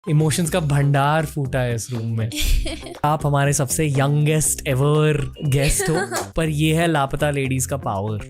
Emotions का भंडार फूटा है इस रूम में। आप हमारे सबसे यंगेस्ट एवर गेस्ट हो, पर ये है लापता लेडीज का power.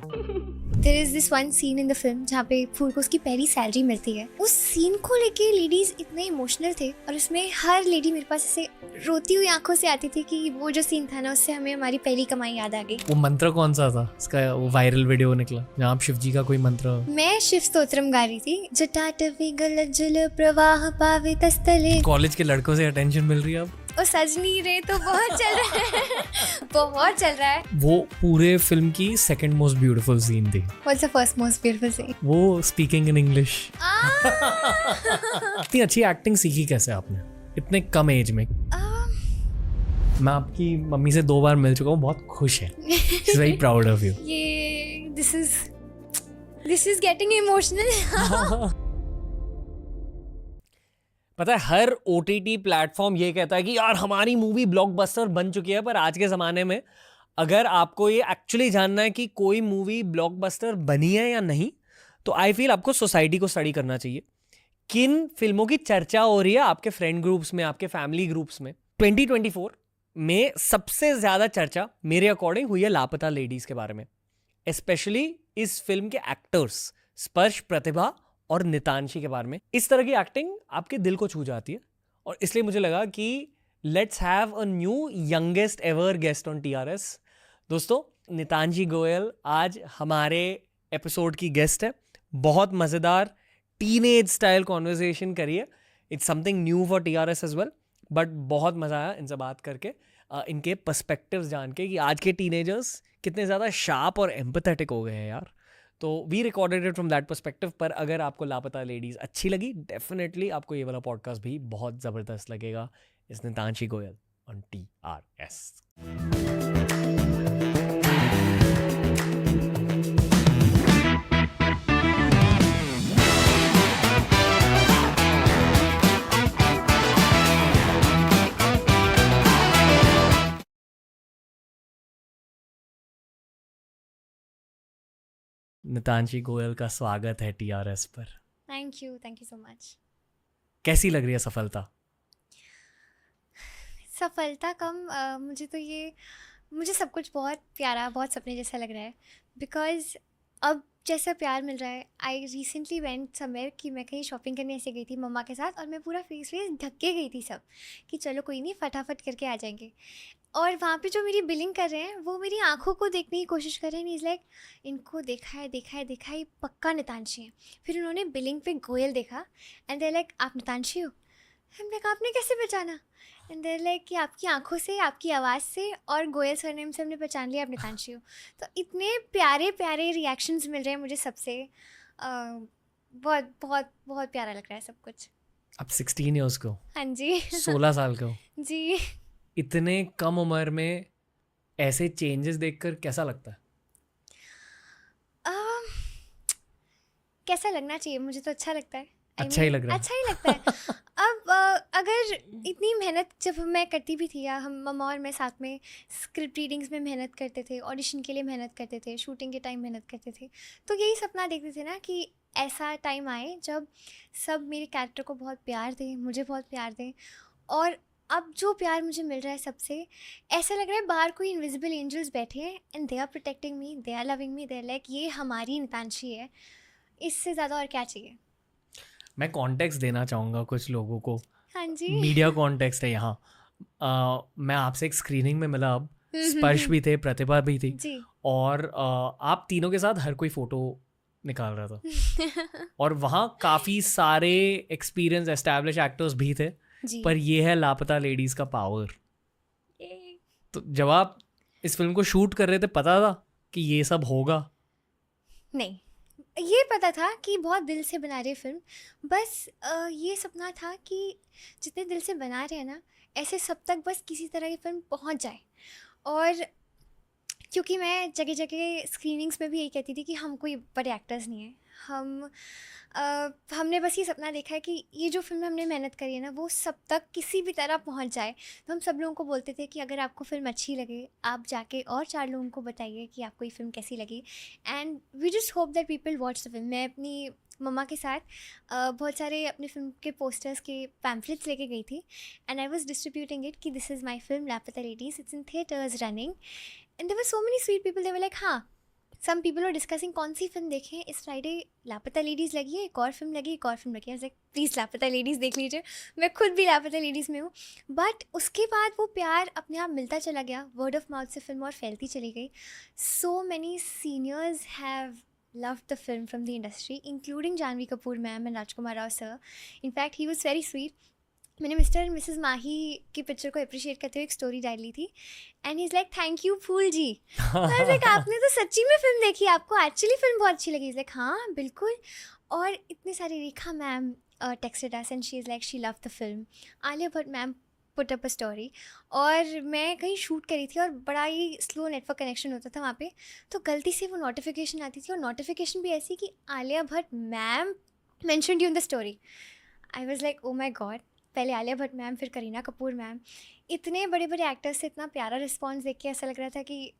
There is this one scene in the film जहाँ पे फूल को उसकी पहली सैलरी मिलती है। उस सीन को लेके लेडीज इतने इमोशनल थे और उसमें हर लेडी मेरे पास ऐसे रोती हुई आंखों से आती थी कि वो जो सीन था ना, उससे हमें हमारी पहली कमाई याद आ गई। वो मंत्र कौन सा था? इसका वो वायरल वीडियो निकला जहाँ आप शिव जी का कोई मंत्र। मैं शिव स्तोत्रम गा रही थी। जटाटवी गलज्जल प्रवाह पावितस्थले। कॉलेज के लड़कों से अटेंशन मिल रही है अब। और सजनी रे तो बहुत चल रहा है। बहुत चल रहा है। वो पूरे फिल्म की सेकंड मोस्ट ब्यूटीफुल सीन थी। What's the first most beautiful scene? वो स्पीकिंग इन इंग्लिश। इतनी अच्छी एक्टिंग सीखी कैसे आपने इतने कम एज में? मैं आपकी मम्मी से 2 बार मिल चुका हूँ, बहुत खुश है। She's very proud of you. ये this is getting emotional. पता है हर OTT प्लेटफॉर्म ये कहता है कि यार हमारी मूवी ब्लॉकबस्टर बन चुकी है, पर आज के ज़माने में अगर आपको ये एक्चुअली जानना है कि कोई मूवी ब्लॉकबस्टर बनी है या नहीं, तो आई फील आपको सोसाइटी को स्टडी करना चाहिए। किन फिल्मों की चर्चा हो रही है आपके फ्रेंड ग्रुप्स में, आपके फैमिली ग्रुप्स में। 2024 में सबसे ज़्यादा चर्चा मेरे अकॉर्डिंग हुई है लापता लेडीज़ के बारे में, स्पेशली इस फिल्म के एक्टर्स स्पर्श, प्रतिभा और नितांशी के बारे में। इस तरह की एक्टिंग आपके दिल को छू जाती है और इसलिए मुझे लगा कि let's have a new youngest ever guest on TRS। दोस्तों, नितांशी गोयल आज हमारे एपिसोड की गेस्ट है। बहुत मज़ेदार टीनेज स्टाइल कॉन्वर्सेशन करिए। It's something new for TRS as well, but बहुत मज़ा आया इनसे बात करके, इनके पर्सपेक्टिव्स जान के कि आज के टीनेजर्स कितने ज़्यादा शार्प और एम्पैथेटिक हो गए हैं यार। तो we recorded it from that perspective. पर अगर आपको लापता लेडीज़ अच्छी लगी, डेफिनेटली आपको ये वाला पॉडकास्ट भी बहुत ज़बरदस्त लगेगा। इस नितांशी गोयल ऑन TRS। नितांशी गोयल का स्वागत है TRS पर। Thank you so much. कैसी लग रही है सफलता? सफलता कम, मुझे सब कुछ बहुत प्यारा, बहुत सपने जैसा लग रहा है। बिकॉज अब जैसा प्यार मिल रहा है, आई रिसेंटली वेंट समवेयर कि मैं कहीं शॉपिंग करने ऐसे गई थी मम्मा के साथ, और मैं पूरा फेस ढक के गई थी सब कि चलो कोई नहीं, फटाफट करके आ जाएंगे। और वहाँ पे जो मेरी बिलिंग कर रहे हैं वो मेरी आंखों को देखने की कोशिश कर रहे हैं। इज़ लाइक इनको देखा है पक्का नितांशी है। फिर उन्होंने बिलिंग पे गोयल देखा एंड दे लाइक आप नितांशी हो। हम लाइक आपने कैसे पहचाना? एंड देयर लाइक कि आपकी आंखों से, आपकी आवाज़ से और गोयल सरनेम से हमने पहचान लिया आप नितांशी हो। तो इतने प्यारे प्यारे रिएक्शंस मिल रहे हैं मुझे सबसे। बहुत बहुत बहुत प्यारा लग रहा है सब कुछ। आप 16 ईयर्स को? हाँ जी। 16 साल को? जी। इतने कम उम्र में ऐसे चेंजेस देखकर कैसा लगता है? कैसा लगना चाहिए? मुझे तो अच्छा लगता है। अच्छा ही लग रहा है। अच्छा ही लगता है। अब अगर इतनी मेहनत जब मैं करती भी थी, या हम मम्मा और मैं साथ में स्क्रिप्ट रीडिंग्स में मेहनत करते थे, ऑडिशन के लिए मेहनत करते थे, शूटिंग के टाइम मेहनत करते थे, तो यही सपना देखते थे ना कि ऐसा टाइम आए जब सब मेरे कैरेक्टर को बहुत प्यार दें, मुझे बहुत प्यार दें। और अब जो प्यार मुझे मिल रहा है सबसे, ऐसा लग रहा है बाहर कोई इनविजिबल एंजल्स बैठे हैं and they are protecting me, they are loving me, they are like ये हमारी नितांशी है। इससे ज़्यादा और क्या चाहिए? मैं कॉन्टेक्स्ट देना चाहूँगा कुछ लोगों को। हाँ जी। मीडिया कॉन्टेक्स्ट है यहाँ। मैं आपसे एक स्क्रीनिंग में मिला, अब स्पर्श भी थे, प्रतिभा भी थी जी। और आप तीनों के साथ हर कोई फोटो निकाल रहा था और वहाँ काफ़ी सारे एक्सपीरियंस एस्टैब्लिश एक्टर्स भी थे जी। पर ये है लापता लेडीज़ का पावर। तो जब आप इस फिल्म को शूट कर रहे थे, पता था कि ये सब होगा? नहीं, ये पता था कि बहुत दिल से बना रहे फिल्म। बस ये सपना था कि जितने दिल से बना रहे हैं ना, ऐसे सब तक बस किसी तरह की फिल्म पहुंच जाए। और क्योंकि मैं जगह जगह स्क्रीनिंग्स में भी यही कहती थी कि हम कोई बड़े एक्टर्स नहीं हैं, हमने बस ये सपना देखा है कि ये जो फिल्म हमने मेहनत करी है ना, वो सब तक किसी भी तरह पहुंच जाए। तो हम सब लोगों को बोलते थे कि अगर आपको फिल्म अच्छी लगे, आप जाके और 4 लोगों को बताइए कि आपको ये फिल्म कैसी लगी। And we just hope that people watch the film. मैं अपनी मम्मा के साथ बहुत सारे अपने फिल्म के पोस्टर्स के पैम्फलेट्स लेके गई थी and I was distributing it कि this is my film Laapataa ladies, it's in theatres running and there were so many sweet people, they were like हाँ, सम पीपल आर डिस्कसिंग कौन सी film देखें, इस Friday लापता ladies लगी है, एक और फिल्म लगी, एक और फिल्म लगी है, लाइक प्लीज़ लापता लेडीज़ देख लीजिए, मैं खुद भी लापता लेडीज़ में हूँ। बट उसके बाद वो प्यार अपने आप मिलता चला गया, वर्ड ऑफ माउथ से फिल्म और फैलती चली गई। So many seniors have loved the film from the industry, including Janvi Kapoor ma'am and Rajkumar Rao sir. In fact, he was very sweet. मैंने मिस्टर एंड मिसेस माही की picture को appreciate करते हुए एक स्टोरी डाली थी and he is like thank you Phool ji. Like आपने तो सच्ची में फिल्म देखी, आपको एक्चुअली फिल्म बहुत अच्छी लगी। लाइक हाँ बिल्कुल। और इतने सारे, Rekha ma'am texted us and she is like she love the film. Alia Bhatt ma'am put up a story. और मैं कहीं शूट करी थी और बड़ा ही स्लो नेटवर्क कनेक्शन होता था वहाँ पे, तो गलती से वो नोटिफिकेशन आती थी और नोटिफिकेशन भी ऐसी कि Alia Bhatt ma'am mentioned you in the story. I was like oh my God, पहले आलिया भट्ट मैम फिर करीना कपूर मैम, इतने बड़े बड़े एक्टर्स से इतना प्यारा रिस्पॉन्स देख के ऐसा लग रहा था कि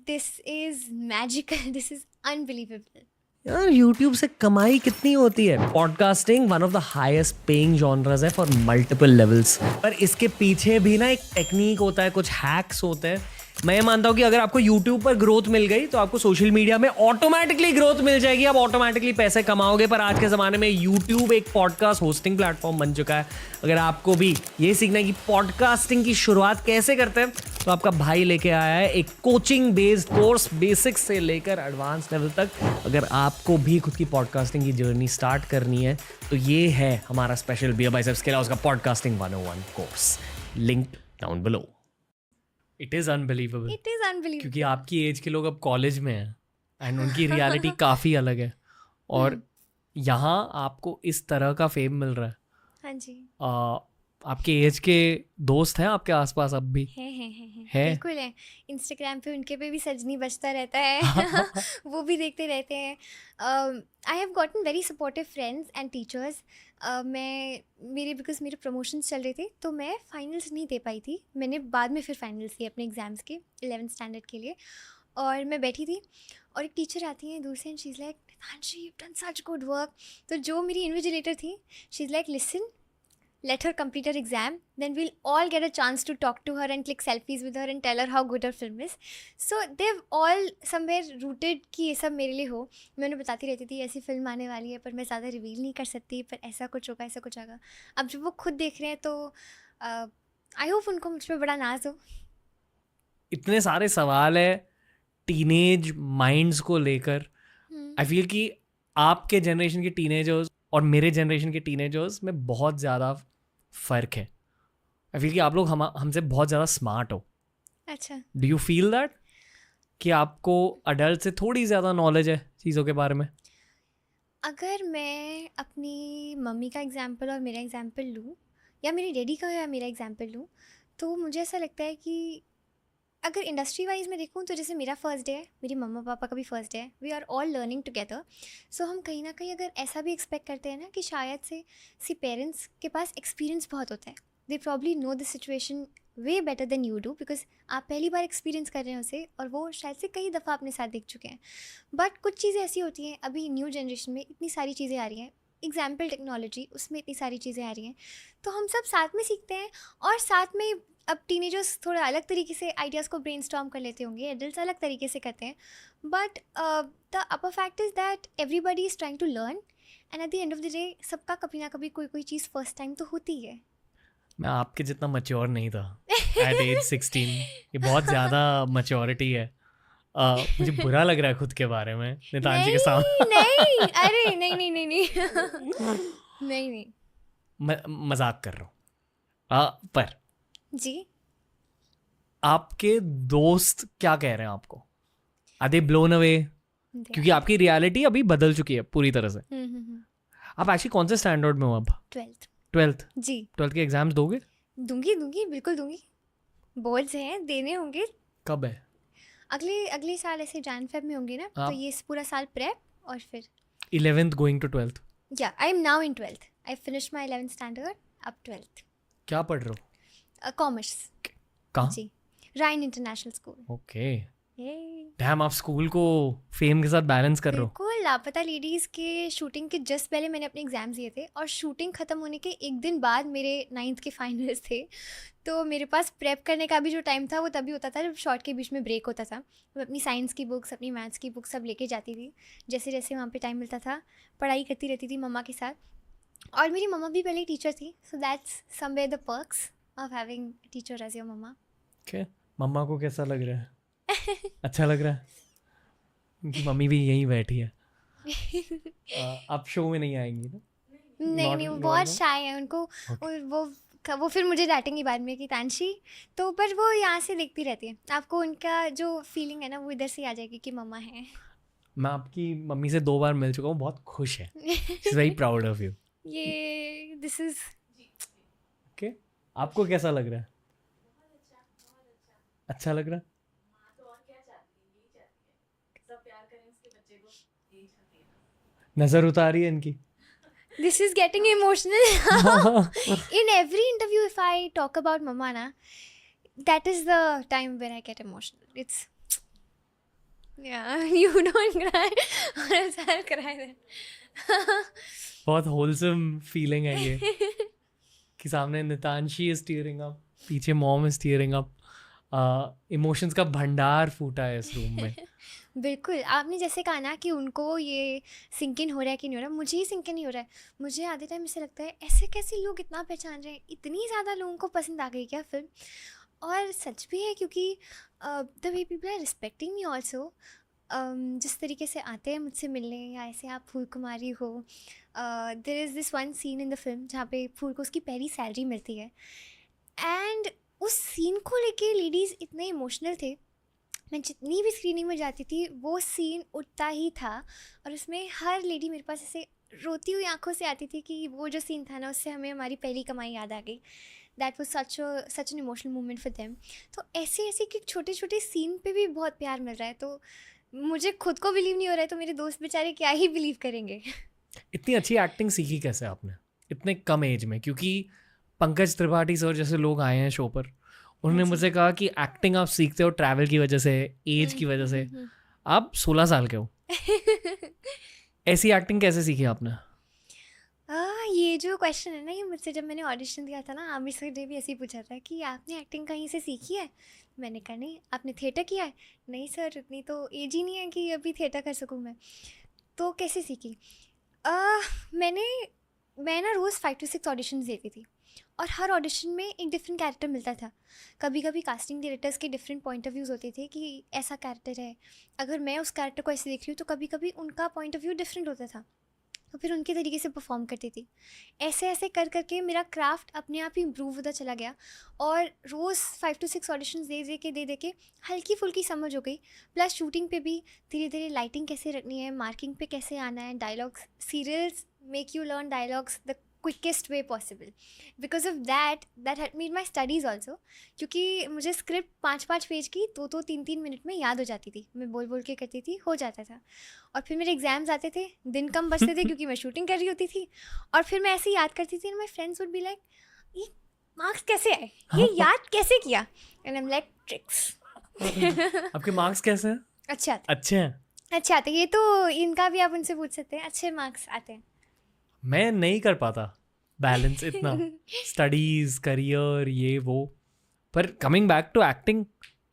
this is magical, this is unbelievable. यार यूट्यूब से कमाई कितनी होती है। Podcasting one of the highest paying genres है फॉर मल्टीपल लेवल्स, पर इसके पीछे भी ना एक टेक्निक होता है, कुछ हैक्स होते हैं। मैं ये मानता हूँ कि अगर आपको YouTube पर ग्रोथ मिल गई तो आपको सोशल मीडिया में ऑटोमेटिकली ग्रोथ मिल जाएगी, आप ऑटोमेटिकली पैसे कमाओगे। पर आज के ज़माने में YouTube एक पॉडकास्ट होस्टिंग प्लेटफॉर्म बन चुका है। अगर आपको भी ये सीखना है कि पॉडकास्टिंग की शुरुआत कैसे करते हैं, तो आपका भाई लेके आया है एक कोचिंग बेस्ड कोर्स, बेसिक्स से लेकर एडवांस लेवल तक। अगर आपको भी खुद की पॉडकास्टिंग की जर्नी स्टार्ट करनी है तो ये है हमारा स्पेशल बियर बाइसेप्स के अलावा उसका podcasting 101 course, link down below. It is unbelievable, it is unbelievable क्योंकि आपकी एज के लोग अब कॉलेज में हैं एंड उनकी रियलिटी काफ़ी अलग है, और यहाँ आपको इस तरह का फेम मिल रहा है। हाँ जी, आपके एज के दोस्त हैं आपके आसपास अब भी? है बिल्कुल है। इंस्टाग्राम पे उनके पे भी सजनी बजता रहता है वो भी देखते रहते हैं। I have gotten very supportive friends and teachers. Because मेरे प्रमोशंस चल रहे थे तो मैं फाइनल्स नहीं दे पाई थी, मैंने बाद में फिर फाइनल्स दिए अपने एग्ज़ाम्स के 11th स्टैंडर्ड के लिए। और मैं बैठी थी और एक टीचर आती है दूर से and she is like Nitanshi you done such good work. तो जो मेरी इन्विजिलेटर थी, she is like listen, let her complete her exam, then we'll all get a chance to talk to her and click selfies with her and tell her how good her film is. So they've all somewhere rooted कि ये सब मेरे लिए हो। मैं उन्हें बताती रहती थी ऐसी फिल्म आने वाली है, पर मैं ज़्यादा रिवील नहीं कर सकती, पर ऐसा कुछ होगा, ऐसा कुछ होगा। अब जब वो खुद देख रहे हैं तो आई होप उनको मुझ पर बड़ा नाज हो। इतने सारे सवाल है टीनेज माइंड्स को लेकर। आई फील कि आपके जनरेशन के टीनेजर्स और मेरे जनरेशन के टीनेजर्स में बहुत ज़्यादा फ़र्क है। आई फील कि आप लोग हमसे बहुत ज़्यादा स्मार्ट हो। अच्छा, डू यू फील दैट कि आपको अडल्ट से थोड़ी ज़्यादा नॉलेज है चीज़ों के बारे में? अगर मैं अपनी मम्मी का एग्जाम्पल और मेरा एग्जाम्पल लूँ, या मेरे डैडी का या मेरा एग्जाम्पल लूँ, तो मुझे ऐसा लगता है कि अगर इंडस्ट्री वाइज में देखूँ तो जैसे मेरा फर्स्ट डे है, मेरी मम्मा पापा का भी फर्स्ट डे है, we are all learning together. So हम कहीं ना कहीं अगर ऐसा भी एक्सपेक्ट करते हैं ना कि शायद से पेरेंट्स के पास एक्सपीरियंस बहुत होता है, they probably know the situation way better than you do, because आप पहली बार एक्सपीरियंस कर रहे हैं उसे और वो शायद से कई दफ़ा अपने साथ देख चुके हैं। बट कुछ चीज़ें ऐसी होती हैं, अभी न्यू जनरेशन में इतनी सारी चीज़ें आ रही हैं, एग्जाम्पल टेक्नोलॉजी, उसमें इतनी सारी चीज़ें आ रही हैं, तो हम सब साथ में सीखते हैं। और साथ में अब टीनेजर्स थोड़ा अलग तरीके से आइडियाज़ को ब्रेनस्टॉर्म कर लेते होंगे, एडल्ट्स अलग तरीके से करते हैं। But the upper fact is that everybody is trying to learn and at the end of the day सबका कभी ना कभी कोई चीज़ फर्स्ट टाइम तो होती है। मैं आपके जितना मैच्योर नहीं था एट एज 16। ये बहुत ज़्यादा मैच्योरिटी है। मुझे बुरा लग रहा है खुद के बारे में नितांशी के सामने। नहीं, अरे नहीं नहीं नहीं नहीं मजाक कर रहा हूँ। पर जी, आपके दोस्त क्या कह रहे हैं आपको? Are they blown away? क्योंकि आपकी रियलिटी अभी बदल चुकी है पूरी तरह से। आप एक्चुअली कौन से स्टैंडर्ड में हो अब? 12th जी। 12th के एग्जाम्स दोगे? दूंगी बिल्कुल दूंगी। बोर्ड्स हैं, देने होंगे। कब है? अगले साल ऐसे Jan-Feb में होंगे ना, तो ये पूरा साल प्रेप और फिर 11th गोइंग टू 12th। या I am now in 12th, I finish my 11th standard, अब 12th। क्या पढ़ रहे हो? कॉमर्स। कहाँ? जी, Ryan international school. Okay, damn, आप स्कूल को फेम के साथ बैलेंस कर रहे हो. बिल्कुल। लापता लेडीज़ के शूटिंग के जस्ट पहले मैंने अपने एग्ज़ाम्स दिए थे और शूटिंग ख़त्म होने के एक दिन बाद मेरे 9th के फाइनल्स थे। तो मेरे पास प्रेप करने का भी जो टाइम था वो तभी होता था जब शॉर्ट के बीच में ब्रेक होता था। मैं अपनी साइंस की बुक्स, अपनी मैथ्स की बुक्स सब लेके जाती थी। जैसे जैसे वहाँ पे टाइम मिलता था पढ़ाई करती रहती थी मम्मा के साथ। और मेरी मम्मा भी पहले टीचर थी, so that's somewhere the perks of having teacher as your mumma. Okay. Mumma को कैसा लग रहा है? अच्छा लग रहा है? उनकी मम्मी भी यहीं बैठी है. आप शो में नहीं आएंगी ना? नहीं नहीं, वो बहुत शाय है। उनको वो फिर मुझे डांटेंगी बाद में कि तानशी, तो पर वो यहाँ से देखती रहती है। आपको उनका जो फीलिंग है ना वो इधर से आ जाएगी कि मम्मा है। मैं आपकी मम्मी से 2 बार मिल चुका हूँ, बहुत खुश है. She is very proud of you. ये दिस इज ओके, आपको कैसा लग रहा है? अच्छा लग रहा है? नजर उतारी है इनकी. This is getting emotional. In every interview if I talk about mamma ना, that is the time where I get emotional. It's you don't cry or else I'll cry then. बहुत होलसम फीलिंग है ये कि सामने Nitanshi is tearing up, पीछे mom is tearing up. Emotions का भंडार फूटा है इस रूम में. बिल्कुल। आपने जैसे कहा ना कि उनको ये सिंक इन हो रहा है कि नहीं हो रहा, मुझे ही सिंक इन नहीं हो रहा है। मुझे आधे टाइम ऐसे लगता है ऐसे कैसे लोग इतना पहचान रहे हैं, इतनी ज़्यादा लोगों को पसंद आ गई क्या फिल्म। और सच भी है क्योंकि the way people are respecting me also. जिस तरीके से आते हैं मुझसे मिलने, या ऐसे आप फूल कुमारी हो। There is this one scene in the film जहाँ पे फूल को उसकी पहली सैलरी मिलती है, एंड उस सीन को लेके लेडीज़ इतने इमोशनल थे। मैं जितनी भी स्क्रीनिंग में जाती थी वो सीन उठता ही था, और उसमें हर लेडी मेरे पास ऐसे रोती हुई आंखों से आती थी कि वो जो सीन था ना उससे हमें हमारी पहली कमाई याद आ गई। That was such an emotional moment for them. तो ऐसे ऐसे कि छोटे छोटे सीन पे भी बहुत प्यार मिल रहा है, तो मुझे खुद को बिलीव नहीं हो रहा है, तो मेरे दोस्त बेचारे क्या ही बिलीव करेंगे। इतनी अच्छी एक्टिंग सीखी कैसे आपने इतने कम एज में? क्योंकि पंकज त्रिपाठी सर जैसे लोग आए हैं शो पर, उन्होंने मुझसे कहा कि एक्टिंग आप सीखते हो ट्रैवल की वजह से, एज की वजह से. आप 16 साल के हो, ऐसी एक्टिंग कैसे सीखी आपने? ये जो क्वेश्चन है ना, ये मुझसे जब मैंने ऑडिशन दिया था ना, आमिर सर ने भी ऐसे ही पूछा था कि आपने एक्टिंग कहीं से सीखी है। मैंने कहा नहीं। आपने थिएटर किया है? नहीं सर, इतनी तो एज ही नहीं है कि अभी थिएटर कर सकूँ मैं। तो कैसे सीखी? मैं ना रोज़ 5 to 6 ऑडिशन देती थी, और हर ऑडिशन में एक डिफरेंट कैरेक्टर मिलता था। कभी कभी कास्टिंग डायरेक्टर्स के डिफरेंट पॉइंट ऑफ व्यूज़ होते थे कि ऐसा कैरेक्टर है, अगर मैं उस कैरेक्टर को ऐसे देख रही हूँ तो कभी कभी उनका पॉइंट ऑफ व्यू डिफरेंट होता था, तो फिर उनके तरीके से परफॉर्म करती थी। ऐसे ऐसे कर करके मेरा क्राफ्ट अपने आप ही इम्प्रूव होता चला गया, और रोज़ 5 to 6 ऑडिशन दे के हल्की फुल्की समझ हो गई। प्लस शूटिंग पे भी धीरे धीरे लाइटिंग कैसे रखनी है, मार्किंग पे कैसे आना है, dialogues, serials make you learn dialogues the quickest way possible. Because of that had made my studies also, क्योंकि मुझे स्क्रिप्ट 5 पेज की 2-3 मिनट में याद हो जाती थी। मैं बोल बोल के करती थी, हो जाता था। और फिर मेरे एग्जाम्स आते थे, दिन कम बचते थे क्योंकि मैं शूटिंग कर रही होती थी, और फिर मैं ऐसे ही याद करती थी। My friends would be like, ये मार्क्स कैसे आए, ये याद कैसे किया? And I am like, tricks. आपके मार्क्स कैसे हैं? अच्छा अच्छे हैं. अच्छा आते, ये तो इनका भी आप उनसे पूछ सकते हैं, अच्छे मार्क्स आते हैं। मैं नहीं कर पाता बैलेंस इतना, स्टडीज, करियर, ये वो. पर कमिंग बैक टू एक्टिंग,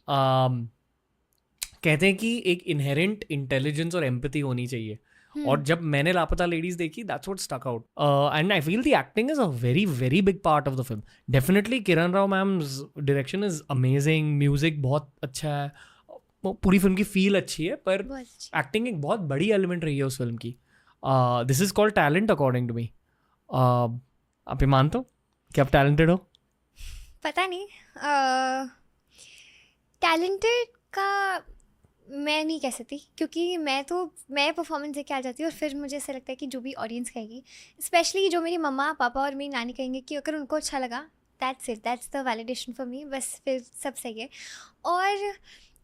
कहते हैं कि एक इनहेरेंट इंटेलिजेंस और एम्पैथी होनी चाहिए. और जब मैंने लापता लेडीज देखी, that's what stuck out, and I feel the acting is a very very big part of the film. Definitely Kiran Rao ma'am's direction is amazing, music बहुत अच्छा है, पूरी फिल्म की फील अच्छी है, पर एक्टिंग एक बहुत बड़ी एलिमेंट रही है उस फिल्म की. This is called talent according to me. आप ये मानते हो कि आप टैलेंटेड हो? पता नहीं, टैलेंटेड का मैं नहीं कह सकती, क्योंकि मैं परफॉर्मेंस देख के आ जाती हूँ, और फिर मुझे ऐसा लगता है कि जो भी ऑडियंस कहेगी, स्पेशली जो मेरी मम्मा पापा और मेरी नानी कहेंगे कि अगर उनको अच्छा लगा, that's it, that's the validation for me, बस फिर सब सही है. और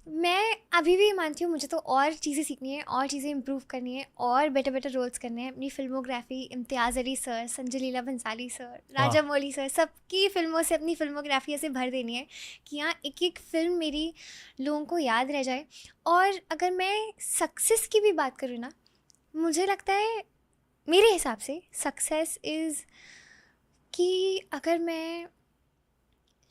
मैं अभी भी मानती हूँ मुझे तो और चीज़ें सीखनी है, और चीज़ें इम्प्रूव करनी है, और बेटर बेटर रोल्स करने हैं। अपनी फिल्मोग्राफी इम्तियाज़ अली सर, संजय लीला भंसाली सर, राजा मौली सर, सबकी फिल्मों से अपनी फिल्मोग्राफी ऐसे भर देनी है कि यहाँ एक एक फिल्म मेरी लोगों को याद रह जाए। और अगर मैं सक्सेस की भी बात करूँ ना, मुझे लगता है मेरे हिसाब से सक्सेस इज़ कि अगर मैं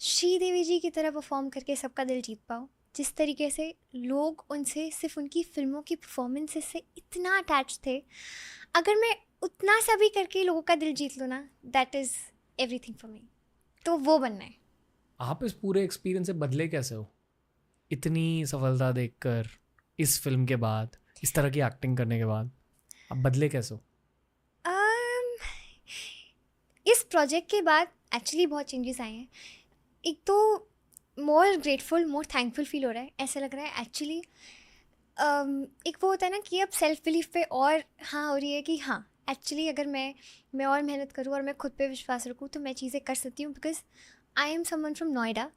श्रीदेवी जी की तरह परफॉर्म करके सबका दिल जीत पाऊँ, जिस तरीके से लोग उनसे सिर्फ उनकी फिल्मों की परफॉर्मेंसेस से इतना अटैच थे, अगर मैं उतना सा भी करके लोगों का दिल जीत लूँ ना, that is everything for me. तो वो बनना है। आप इस पूरे एक्सपीरियंस से बदले कैसे हो? इतनी सफलता देखकर, इस फिल्म के बाद, इस तरह की एक्टिंग करने के बाद आप बदले कैसे हो? इस प्रोजेक्ट के बाद एक्चुअली बहुत चेंजेस आए हैं। एक तो मोर ग्रेटफुल, मोर थैंकफुल फील हो रहा है। ऐसा लग रहा है एक्चुअली एक वो होता है ना कि अब सेल्फ बिलीफ पे और हाँ हो रही है कि हाँ एक्चुअली अगर मैं और मेहनत करूँ और मैं खुद पे विश्वास रखूँ तो मैं चीज़ें कर सकती हूँ। Because I am someone from Noida,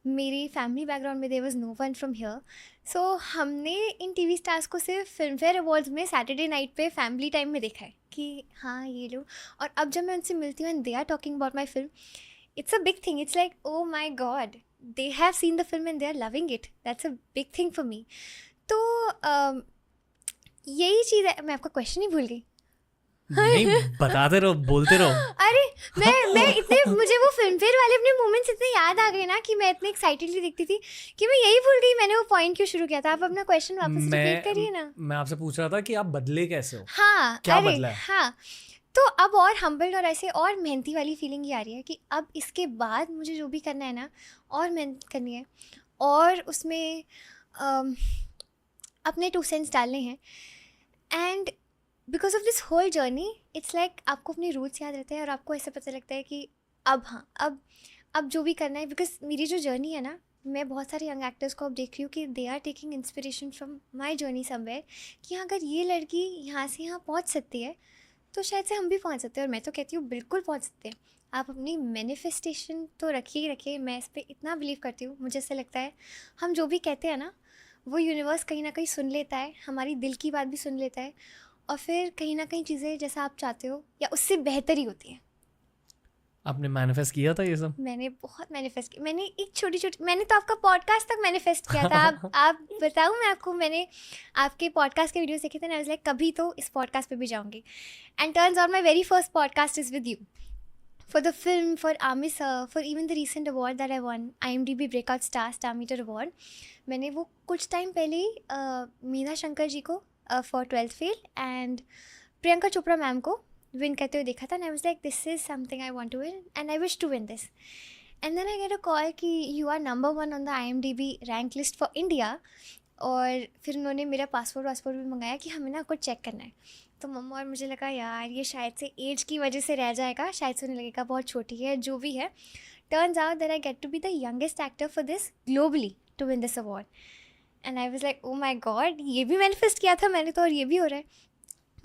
मेरी फैमिली बैकग्राउंड में there was no one from here. So हमने इन टीवी स्टार्स को सिर्फ फिल्म फेयर अवार्ड्स में सैटरडे नाइट पे फैमिली टाइम में देखा है कि हाँ ये लोग। और अब जब मैं उनसे मिलती हूँ and they are talking about my film, it's a big thing. It's like, oh my god, they have seen the film and they are loving it. That's a big thing for me. तो यही चीज़ है। मैं आपका question ही भूल गई। नहीं, बताते रहो, बोलते रहो। अरे मैं इतने मुझे वो फिल्म फेयर वाले अपने मोमेंट्स इतने याद आ गए ना कि मैं इतने एक्साइटेडली देखती थी कि मैं यही भूल गई मैंने वो पॉइंट क्यों शुरू किया था। आप अपना क्वेश्चन वापस रिपीट करिए ना। मैं आपसे पूछ रहा था कि आप बदले कैसे हो? हाँ, क्या अरे बदला है? हाँ, तो अब और हम्बल्ड और ऐसे और मेहनती वाली फीलिंग ये आ रही है कि अब इसके बाद मुझे जो भी करना है ना, और मेहनत करनी है और उसमें अपने 2 सेंट्स डालने हैं। And because of this whole journey it's like आपको अपने रूट्स याद रहते हैं और आपको ऐसा पता लगता है कि अब हाँ अब जो भी करना है। बिकॉज मेरी जो जर्नी है ना, मैं बहुत सारे यंग एक्टर्स को अब देख रही हूँ कि they are taking inspiration from my journey somewhere कि हाँ अगर ये लड़की यहाँ से यहाँ पहुँच सकती है तो शायद से हम भी पहुंच सकते हैं। और मैं तो कहती हूँ बिल्कुल पहुंच सकते हैं। आप अपनी मैनिफेस्टेशन तो रखिए ही रखिए। मैं इस पर इतना बिलीव करती हूँ। मुझे ऐसा लगता है हम जो भी कहते हैं ना, वो यूनिवर्स कहीं ना कहीं सुन लेता है, हमारी दिल की बात भी सुन लेता है, और फिर कहीं ना कहीं चीज़ें जैसा आप चाहते हो या उससे बेहतर ही होती हैं। आपने मैनिफेस्ट किया था ये सब? मैंने बहुत मैनिफेस्ट किया। मैंने एक छोटी मैंने तो आपका पॉडकास्ट तक मैनिफेस्ट किया था। आप बताऊँ मैं आपको, मैंने आपके पॉडकास्ट के वीडियोस देखे थे ना, आई वाज लाइक कभी तो इस पॉडकास्ट पे भी जाऊंगी। And turns out my very first podcast is with you for the film, for Ami sir, for even the recent award that I won, IMDb Breakout Star Star Meter Award. मैंने वो कुछ time पहले ही मीना शंकर जी को for 12th Fail and Priyanka Chopra ma'am को win करते हुए देखा था। and I was like, this is something I want to win and I wish to win this. And then I get a call कि you are number 1 on the IMDb rank list for India. और फिर उन्होंने मेरा passport भी मंगाया कि हमें ना कुछ चेक करना है। तो मम्मा और मुझे लगा यार ये शायद से एज की वजह से रह जाएगा, शायद से उन्हें लगेगा बहुत छोटी है, जो भी है। Turns out that I get to be the youngest actor for this globally to win this award. And I was like oh my god, ये भी मैनिफेस्ट किया था मैंने तो और ये भी हो रहा है।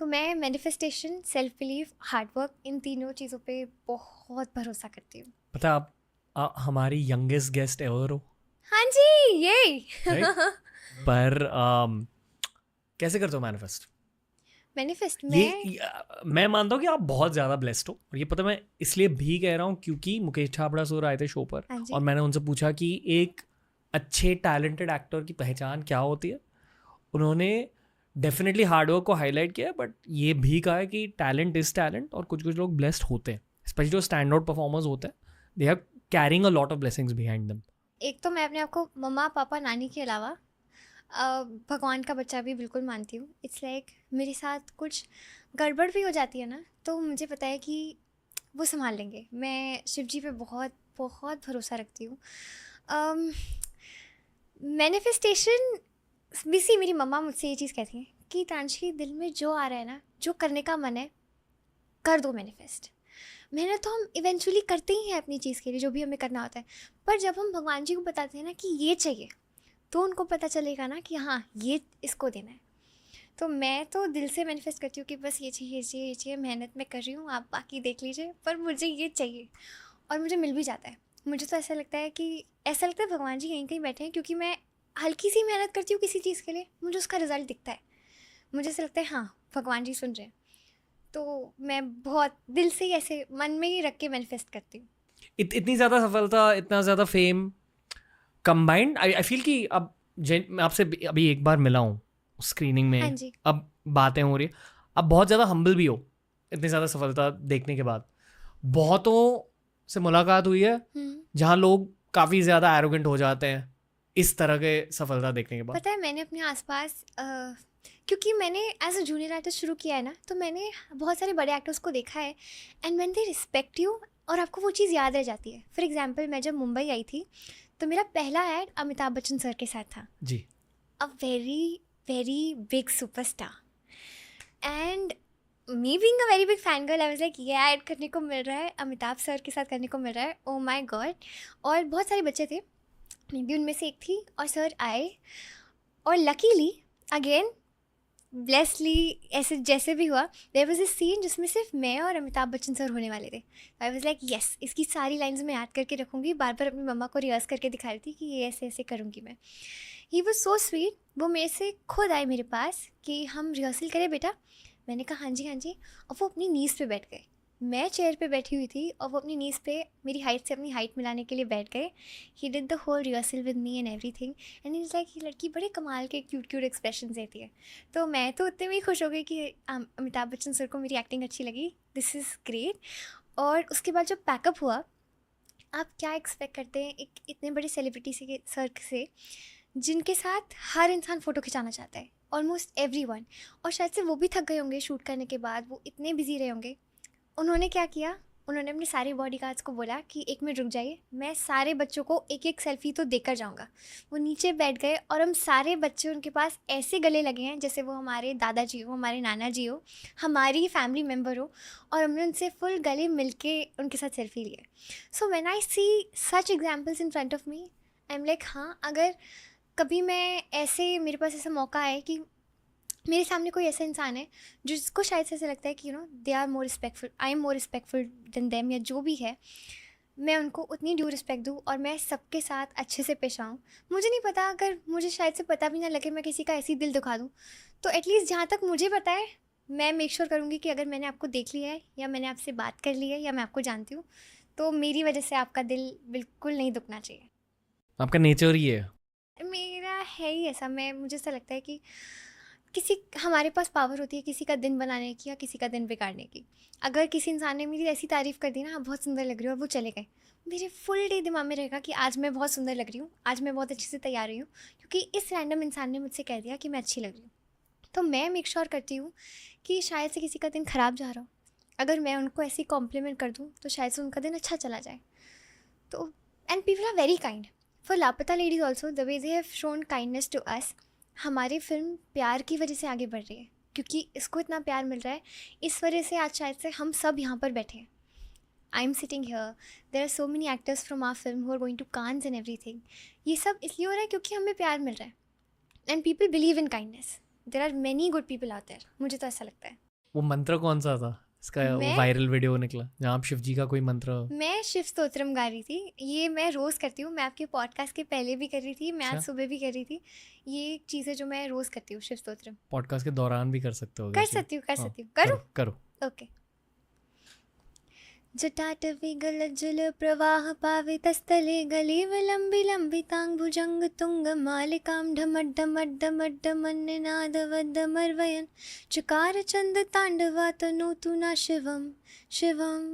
तो मैं मैनिफेस्टेशन, सेल्फ बिलीफ, हार्डवर्क, इन तीनों चीज़ों पे बहुत भरोसा करती हूँ। पता है आप हमारी यंगेस्ट गेस्ट एवर हो। हाँ जी, ये पर कैसे करते हो मैनिफेस्ट? मैनिफेस्ट मैं मानता हूँ कि आप बहुत ज़्यादा ब्लेस्ड हो। और ये पता मैं इसलिए भी कह रहा हूँ क्योंकि मुकेश छाबड़ा सर आए थे शो पर और मैंने उनसे पूछा कि एक अच्छे टैलेंटेड एक्टर की पहचान क्या होती है। उन्होंने डेफिनेटली हार्डवर्क को हाईलाइट किया, बट ये भी कहा है कि टैलेंट इज़ टैलेंट और कुछ कुछ लोग ब्लेस्ड होते हैं, स्पेशली जो स्टैंड आउट परफॉर्मर्स होते हैं, they are carrying a lot of blessings behind them. एक तो मैं अपने आप को मम्मा पापा नानी के अलावा भगवान का बच्चा भी बिल्कुल मानती हूँ। इट्स लाइक मेरे साथ कुछ गड़बड़ भी हो जाती है ना, तो मुझे पता है कि वो संभाल लेंगे। मैं शिव जी पे बहुत बहुत भरोसा रखती हूँ। मैनिफेस्टेशन बेसिकली मेरी मम्मा मुझसे ये चीज़ कहती हैं कि तांशी दिल में जो आ रहा है ना, जो करने का मन है, कर दो मैनिफेस्ट। मेहनत तो हम इवेंचुअली करते ही हैं अपनी चीज़ के लिए, जो भी हमें करना होता है। पर जब हम भगवान जी को बताते हैं ना कि ये चाहिए, तो उनको पता चलेगा ना कि हाँ ये इसको देना है। तो मैं तो दिल से मैनिफेस्ट करती हूँ कि बस ये चाहिए ये चाहिए ये चाहिए, मेहनत मैं कर रही हूँ, आप बाकी देख लीजिए, पर मुझे ये चाहिए। और मुझे मिल भी जाता है। मुझे तो ऐसा लगता है भगवान जी कहीं कहीं बैठे हैं, क्योंकि मैं हल्की सी मेहनत करती हूँ किसी चीज़ के लिए, मुझे उसका रिजल्ट दिखता है, मुझे ऐसा लगता है हाँ भगवान जी सुन रहे हैं, तो मैं बहुत दिल से ही ऐसे मन में ही रख के मैनिफेस्ट करती हूँ। इतनी ज़्यादा सफलता, इतना ज़्यादा फेम कंबाइंड, आई फील कि अब मैं आपसे अभी एक बार मिला हूँ स्क्रीनिंग हाँ में, जी। अब बातें हो रही है, अब बहुत ज़्यादा हम्बल भी हो इतनी ज़्यादा सफलता देखने के बाद। बहुतों से मुलाकात हुई है जहाँ लोग काफ़ी ज़्यादा एरोगेंट हो जाते हैं इस तरह के सफलता देखने के बाद। पता है मैंने अपने आसपास क्योंकि मैंने एज अ जूनियर आर्टिस्ट शुरू किया है ना, तो मैंने बहुत सारे बड़े एक्टर्स को देखा है, and when they respect you और आपको वो चीज़ याद रह जाती है। फॉर एग्जांपल मैं जब मुंबई आई थी तो मेरा पहला ऐड अमिताभ बच्चन सर के साथ था, जी। A very very big superstar, and me being a very big fan girl, I was like ये ऐड करने को मिल रहा है, अमिताभ सर के साथ करने को मिल रहा है, ओ माय गॉड। और बहुत सारे बच्चे थे, मैं भी उनमें से एक थी, और सर आए, और लकीली अगेन ब्लेसली ऐसे जैसे भी हुआ, देयर वाज दिस सीन जिसमें सिर्फ मैं और अमिताभ बच्चन सर होने वाले थे। आई वाज लाइक यस, इसकी सारी लाइंस मैं याद करके रखूँगी, बार बार अपनी मम्मा को रिहर्स करके दिखा रही थी कि ये ऐसे ऐसे करूँगी मैं। ही वॉज सो स्वीट, वो मेरे से खुद आए मेरे पास कि हम रिहर्सल करें बेटा। मैंने कहा हाँ जी हाँ जी, और वो अपनी नीज़ पे बैठ गए, मैं चेयर पे बैठी हुई थी और वो अपनी नीज़ पे मेरी हाइट से अपनी हाइट मिलाने के लिए बैठ गए। He did the whole rehearsal with me and everything, and is like ये लड़की बड़े कमाल के क्यूट क्यूट एक्सप्रेशन देती है। तो मैं तो उतने में ही खुश हो गई कि अमिताभ बच्चन सर को मेरी एक्टिंग अच्छी लगी, दिस इज़ ग्रेट। और उसके बाद जब पैकअप हुआ, आप क्या एक्सपेक्ट करते हैं एक इतने बड़े सेलिब्रिटी से सर से, जिनके साथ हर इंसान फ़ोटो खिंचाना चाहता है, ऑलमोस्ट एवरीवन, और शायद से वो भी थक गए होंगे शूट करने के बाद, वो इतने बिजी रहे होंगे। उन्होंने क्या किया, उन्होंने अपने सारे बॉडीगार्ड्स को बोला कि 1 मिनट रुक जाइए, मैं सारे बच्चों को एक एक सेल्फी तो देकर जाऊंगा। वो नीचे बैठ गए और हम सारे बच्चे उनके पास ऐसे गले लगे हैं जैसे वो हमारे दादाजी हो, हमारे नाना जी हो, हमारी फैमिली मेम्बर हो, और हमने उनसे फुल गले मिलके उनके साथ सेल्फी लिए। So when I see such examples in front of me, I am like हाँ, अगर कभी मैं ऐसे, मेरे पास ऐसा मौका आए कि मेरे सामने कोई ऐसा इंसान है जिसको शायद से ऐसा लगता है कि you know they are more respectful, I am more respectful than them, या जो भी है, मैं उनको उतनी ड्यू रिस्पेक्ट दूँ और मैं सबके साथ अच्छे से पेश आऊँ। मुझे नहीं पता, अगर मुझे शायद से पता भी ना लगे, मैं किसी का ऐसी दिल दुखा दूँ, तो एटलीस्ट जहाँ तक मुझे पता है, मैं मेक श्योर करूँगी कि अगर मैंने आपको देख लिया है, या मैंने आपसे बात कर ली है, या मैं आपको जानती हूँ, तो मेरी वजह से आपका दिल बिल्कुल नहीं दुखना चाहिए। आपका नेचर ही है। मेरा है ही ऐसा, मैं मुझे ऐसा लगता है कि किसी, हमारे पास पावर होती है किसी का दिन बनाने की या किसी का दिन बिगाड़ने की। अगर किसी इंसान ने मेरी ऐसी तारीफ़ कर दी ना, आप बहुत सुंदर लग रही हो, और वो चले गए, मेरे फुल डे दिमाग में रहेगा कि आज मैं बहुत सुंदर लग रही हूँ, आज मैं बहुत अच्छे से तैयार रही हूँ, क्योंकि इस रैंडम इंसान ने मुझसे कह दिया कि मैं अच्छी लग रही हूँ। तो मैं मेक श्योर करती हूँ कि शायद से किसी का दिन ख़राब जा रहा हो, अगर मैं उनको ऐसी कॉम्प्लीमेंट कर दूँ तो शायद से उनका दिन अच्छा चला जाए। तो and people are very kind for Laapataa Ladies also, the way they have shown kindness to us. हमारी फिल्म प्यार की वजह से आगे बढ़ रही है, क्योंकि इसको इतना प्यार मिल रहा है, इस वजह से आज शायद से हम सब यहाँ पर बैठे हैं। I am sitting here, there are so many actors from our film who are going to Cannes and everything. ये सब इसलिए हो रहा है क्योंकि हमें प्यार मिल रहा है, and people believe in kindness. There are many good people out there, मुझे तो ऐसा लगता है। वो मंत्र कौन सा था इसका, वो मैं वायरल वीडियो निकला जहाँ आप शिव जी का कोई मंत्र? मैं शिव स्तोत्रम गा रही थी, ये मैं रोज़ करती हूँ, मैं आपके पॉडकास्ट के पहले भी कर रही थी, मैं आज अच्छा। सुबह भी कर रही थी। ये चीज़ें जो मैं रोज़ करती हूँ, शिव स्तोत्रम। पॉडकास्ट के दौरान भी कर सकते हो कर वैसे। सकती हूँ, कर हाँ, सकती हूँ, करूँ? करो। ओके। जटाटविगलज्जल प्रवाह पावितस्थले गले विलम्बि लम्बितांग भुजंग तुंग मालिकां ढमड्ढमड्ढमड्ढमन्निनादवद्दमर्वयन् चकार चंद तांडवा तनोतु न शिवम शिवम।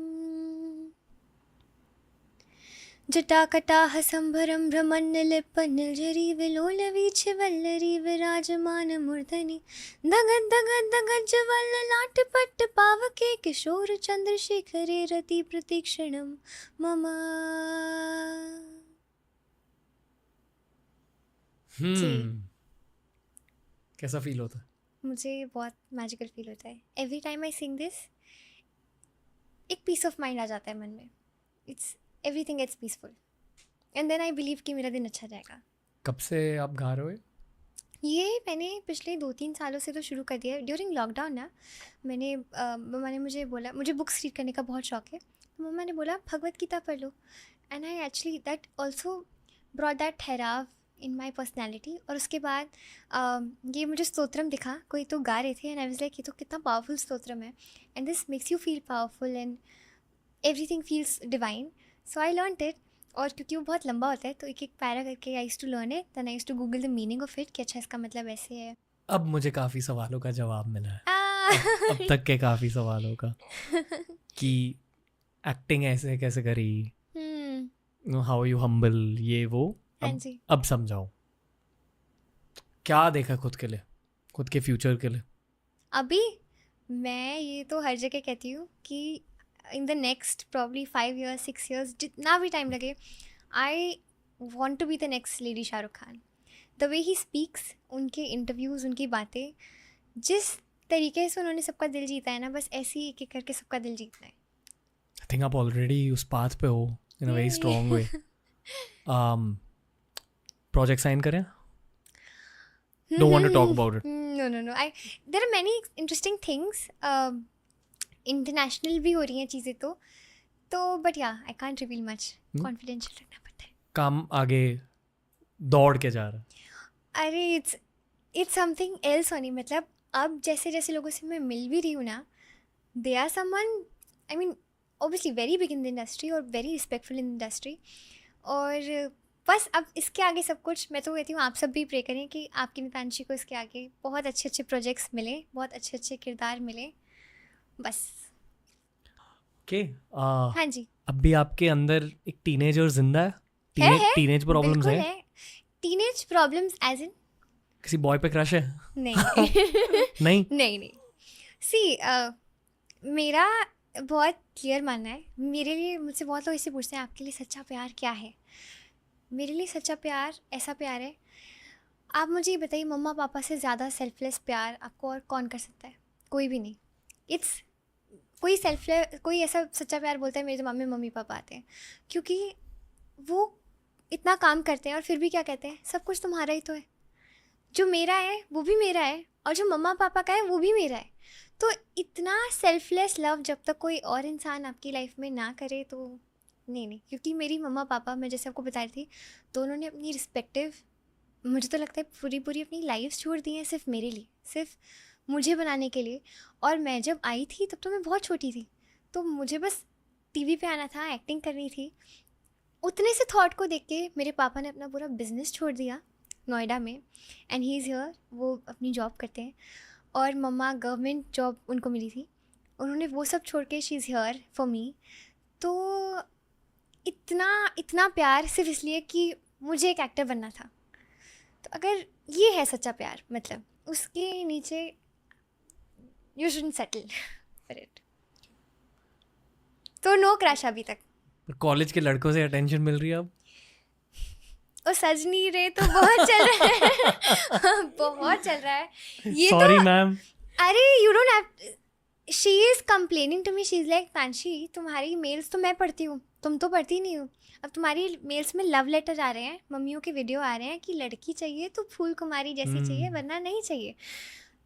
जटाकटाह संभरं भ्रमन्नलिप्पनिर्झरी विलोलवीक्षवल्लरी विराजमानमूर्धनि धगद् धगद् धगज्ज्वललाटपट्ट पावके किशोर चंद्रशेखरे रति प्रतीक्षणं मम। जी, कैसा फील होता है? मुझे बहुत मैजिकल फील होता है every time I sing this. एक पीस ऑफ माइंड आ जाता है मन में, it's everything gets peaceful, and then I believe कि मेरा दिन अच्छा जाएगा। कब से आप गा रहे हो? ये मैंने पिछले 2-3 सालों से तो शुरू कर दिया है। ड्यूरिंग लॉकडाउन ना, मैंने मम्मा ने मुझे बोला, मुझे बुक्स रीड करने का बहुत शौक है, तो मम्मा ने बोला भगवत गीता पढ़ लो, and I actually that also brought that ठहराव इन माई पर्सनैलिटी। और उसके बाद ये मुझे स्तोत्रम दिखा, कोई तो गा रहे थे एंड आई वाज लाइक ये तो कितना पावरफुल स्तोत्रम है and this makes you feel powerful and everything feels divine. So I learn it. और क्योंकि वो बहुत लंबा होता है तो एक एक पैरा करके I used to learn it, then I used to Google the meaning of it कि अच्छा इसका मतलब ऐसे है। अब मुझे काफ़ी सवालों का जवाब मिला है, Ah! अब तक के काफ़ी सवालों का, कि एक्टिंग ऐसे कैसे करी, हाउ यू हम्बल, ये वो। हाँ अब जी। अब समझाओ, क्या देखा खुद के लिए, खुद के फ्यूचर के लिए? अभी मैं ये तो हर जगह कहती हूँ कि in the next probably 5 years 6 years जितना भी टाइम लगे, I want to be the next lady Shahrukh Khan. The way he speaks, उनके इंटरव्यूज़, उनकी बातें, जिस तरीके से उन्होंने सबका दिल जीता है ना, बस ऐसे ही एक एक करके सबका दिल जीतना है। आई थिंक आप ऑलरेडी उस पाथ पे हो in a very strong way. Project sign करें? Don't want to talk about it. No. There are many interesting things. International भी हो रही हैं चीज़ें तो बट या I can't reveal much, confidential रखना पड़ता है। काम आगे दौड़ के जा रहा है। अरे इट्स समथिंग एल्स होनी, मतलब अब जैसे जैसे लोगों से मैं मिल भी रही हूँ ना, they are someone, I mean obviously very big in the industry और very respectful in the industry. और बस अब इसके आगे सब कुछ, मैं तो कहती हूँ आप सब भी प्रे करें कि आपकी मितांशी को इसके आगे बहुत अच्छे अच्छे प्रोजेक्ट्स मिले, बहुत अच्छे अच्छे किरदार मिले, बस। ओके, हाँ जी। अब भी आपके अंदर एक टीनेजर जिंदा है? टीनेज प्रॉब्लम्स बिल्कुल है? टीनेज प्रॉब्लम्स एज इन किसी बॉय पे क्रश है? नहीं नहीं? नहीं सी मेरा बहुत क्लियर मानना है, मेरे लिए, मुझसे बहुत लोग इससे पूछते हैं आपके लिए सच्चा प्यार क्या है। मेरे लिए सच्चा प्यार ऐसा प्यार है, आप मुझे ये बताइए, मम्मा पापा से ज़्यादा सेल्फलेस प्यार आपको और कौन कर सकता है? कोई भी नहीं। इट्स कोई ऐसा सच्चा प्यार बोलता है मेरे दिमाग में मम्मी पापा आते हैं, क्योंकि वो इतना काम करते हैं और फिर भी क्या कहते हैं, सब कुछ तुम्हारा ही तो है, जो मेरा है वो भी मेरा है और जो मम्मा पापा का है वो भी मेरा है। तो इतना सेल्फलेस लव जब तक कोई और इंसान आपकी लाइफ में ना करे तो नहीं, क्योंकि मेरी मम्मा पापा, मैं जैसे आपको बता रही थी, दोनों ने अपनी रिस्पेक्टिव, मुझे तो लगता है पूरी अपनी लाइफ छोड़ दी है सिर्फ मेरे लिए, सिर्फ मुझे बनाने के लिए। और मैं जब आई थी तब तो मैं बहुत छोटी थी, तो मुझे बस टीवी पे आना था, एक्टिंग करनी थी। उतने से थॉट को देख के मेरे पापा ने अपना पूरा बिजनेस छोड़ दिया नोएडा में, एंड ही इज़ हियर, वो अपनी जॉब करते हैं। और मम्मा गवर्नमेंट जॉब उनको मिली थी, उन्होंने वो सब छोड़ के she is here for me. तो इतना प्यार सिर्फ इसलिए कि मुझे एक एक्टर बनना था। तो अगर ये है सच्चा प्यार, मतलब उसके नीचे you shouldn't settle for it. तो नो क्रश अभी तक। कॉलेज के लड़कों से अटेंशन मिल रही है अब? और सजनी रे तो बहुत चल रहा है बहुत चल रहा है ये। Sorry ma'am. अरे you don't have, she is complaining to me, she is like Tanshi तुम्हारी मेल्स तो मैं पढ़ती हूँ, तुम तो पढ़ती नहीं हो। अब तुम्हारी मेल्स में लव लेटर आ रहे हैं, मम्मियों के वीडियो आ रहे हैं कि लड़की चाहिए तो फूल कुमारी जैसी चाहिए, वरना नहीं चाहिए।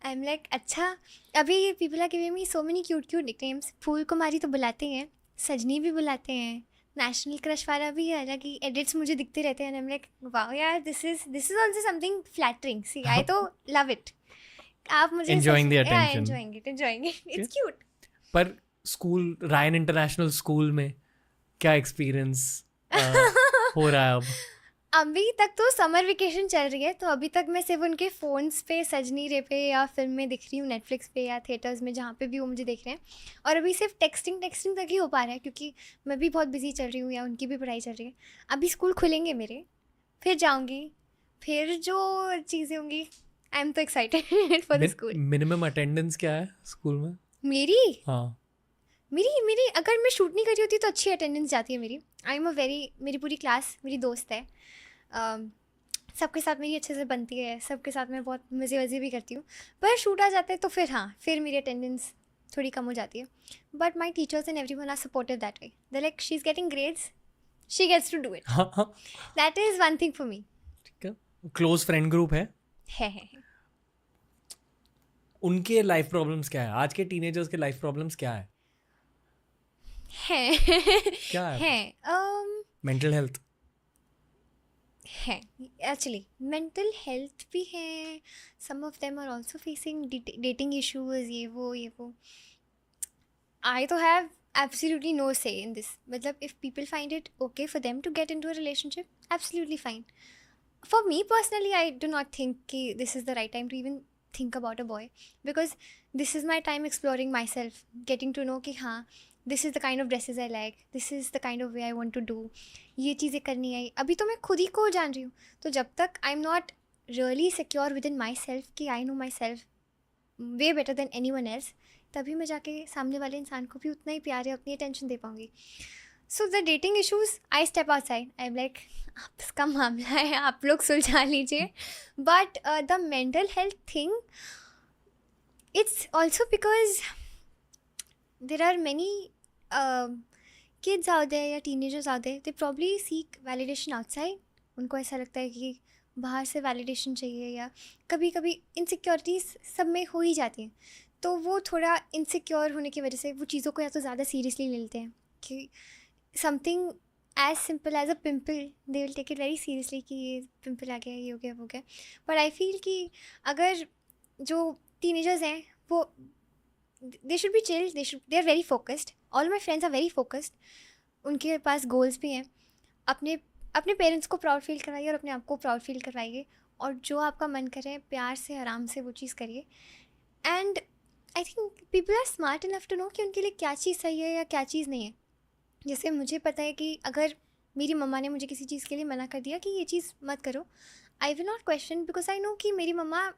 आई एम लाइक अच्छा, अभी people are giving me so many cute nicknames. Phool Kumari तो बुलाते हैं, सजनी भी बुलाते हैं, नेशनल क्रश वाला भी है, हालांकि एडिट्स मुझे दिखते रहते हैं। आई एम लाइक वाओ यार, this is also something flattering. See I तो लव इट। आप मुझे Enjoying the attention. enjoying it, it's cute। पर स्कूल, रायन इंटरनेशनल स्कूल में क्या एक्सपीरियंस हो रहा है अब? अभी तक तो समर वेकेशन चल रही है, तो अभी तक मैं सिर्फ उनके फ़ोन्स पे सजनी रे पे या फिल्म में दिख रही हूँ, नेटफ्लिक्स पे या थिएटर्स में, जहाँ पे भी वो मुझे देख रहे हैं। और अभी सिर्फ टेक्सटिंग तक ही हो पा रहा है, क्योंकि मैं भी बहुत बिजी चल रही हूँ या उनकी भी पढ़ाई चल रही है। अभी स्कूल खुलेंगे मेरे, फिर जाऊँगी, फिर जो चीज़ें होंगी। आई एम तो excited for the school. Minimum attendance क्या है स्कूल में? मेरी हाँ, मेरी अगर मैं शूट नहीं कर रही होती तो अच्छी अटेंडेंस जाती है मेरी। आई एम मेरी पूरी क्लास मेरी दोस्त है, सबके साथ मेरी अच्छे से बनती है, सबके साथ मैं बहुत मज़े भी करती हूँ। पर शूट आ जाते हैं तो फिर हाँ, फिर मेरी अटेंडेंस थोड़ी कम हो जाती है। But my teachers and everyone are supportive that way. They like she is getting grades, she gets to do it. That is one thing for me. ठीक है। क्लोज फ्रेंड ग्रुप है? उनके लाइफ प्रॉब्लम्स क्या है? आज के teenagers के life problems क्या है? क्या है? है मेंटल हेल्थ हैं एक्चुअली, मेंटल हेल्थ भी है, some of them are also facing dating issues, ये वो. I तो have absolutely no say in this. मतलब if people find it okay for them to get into a relationship, absolutely fine. For me personally, I do not think कि this is the right time to even think about a boy, because this is my time exploring myself, getting to know कि हाँ, this is the kind of dresses I like, this is the kind of way I want to do, ये चीज़ें करनी है. अभी तो मैं खुद ही को जान रही हूँ, तो जब तक I'm not really secure within myself कि I know myself way better than anyone else, तभी मैं जाके सामने वाले इंसान को भी उतना ही प्यार या उतनी अटेंशन दे पाऊँगी. So the dating issues, I step outside, I am like आपका मामला है, आप लोग सुलझा लीजिए. But the mental health thing, it's also because there are many kids out there या teenagers out there, they probably seek validation outside. उनको ऐसा लगता है कि बाहर से वैलिडेशन चाहिए, या कभी कभी इनसिक्योरिटीज़ सब में हो ही जाती हैं, तो वो थोड़ा इनसिक्योर होने की वजह से वो चीज़ों को या तो ज़्यादा सीरियसली ले लेते हैं कि something as simple as a pimple, they will take it very seriously कि ये पिम्पल आ गया, ये हो गया, वो हो गया. बट आई फील कि अगर जो टीनेजर्स हैं वो they should be chill, they are very focused. All my friends are very focused, उनके पास गोल्स भी हैं. अपने अपने पेरेंट्स को प्राउड फील करवाइए और अपने आप को प्राउड फील करवाइए, और जो आपका मन करे प्यार से आराम से वो चीज़ करिए. And I think people are smart enough to know कि उनके लिए क्या चीज़ सही है या क्या चीज़ नहीं है. जैसे मुझे पता है कि अगर मेरी मम्मा ने मुझे किसी चीज़ के लिए मना कर दिया कि ये चीज़ मत करो, I will not question, because I know कि मेरी मम्मा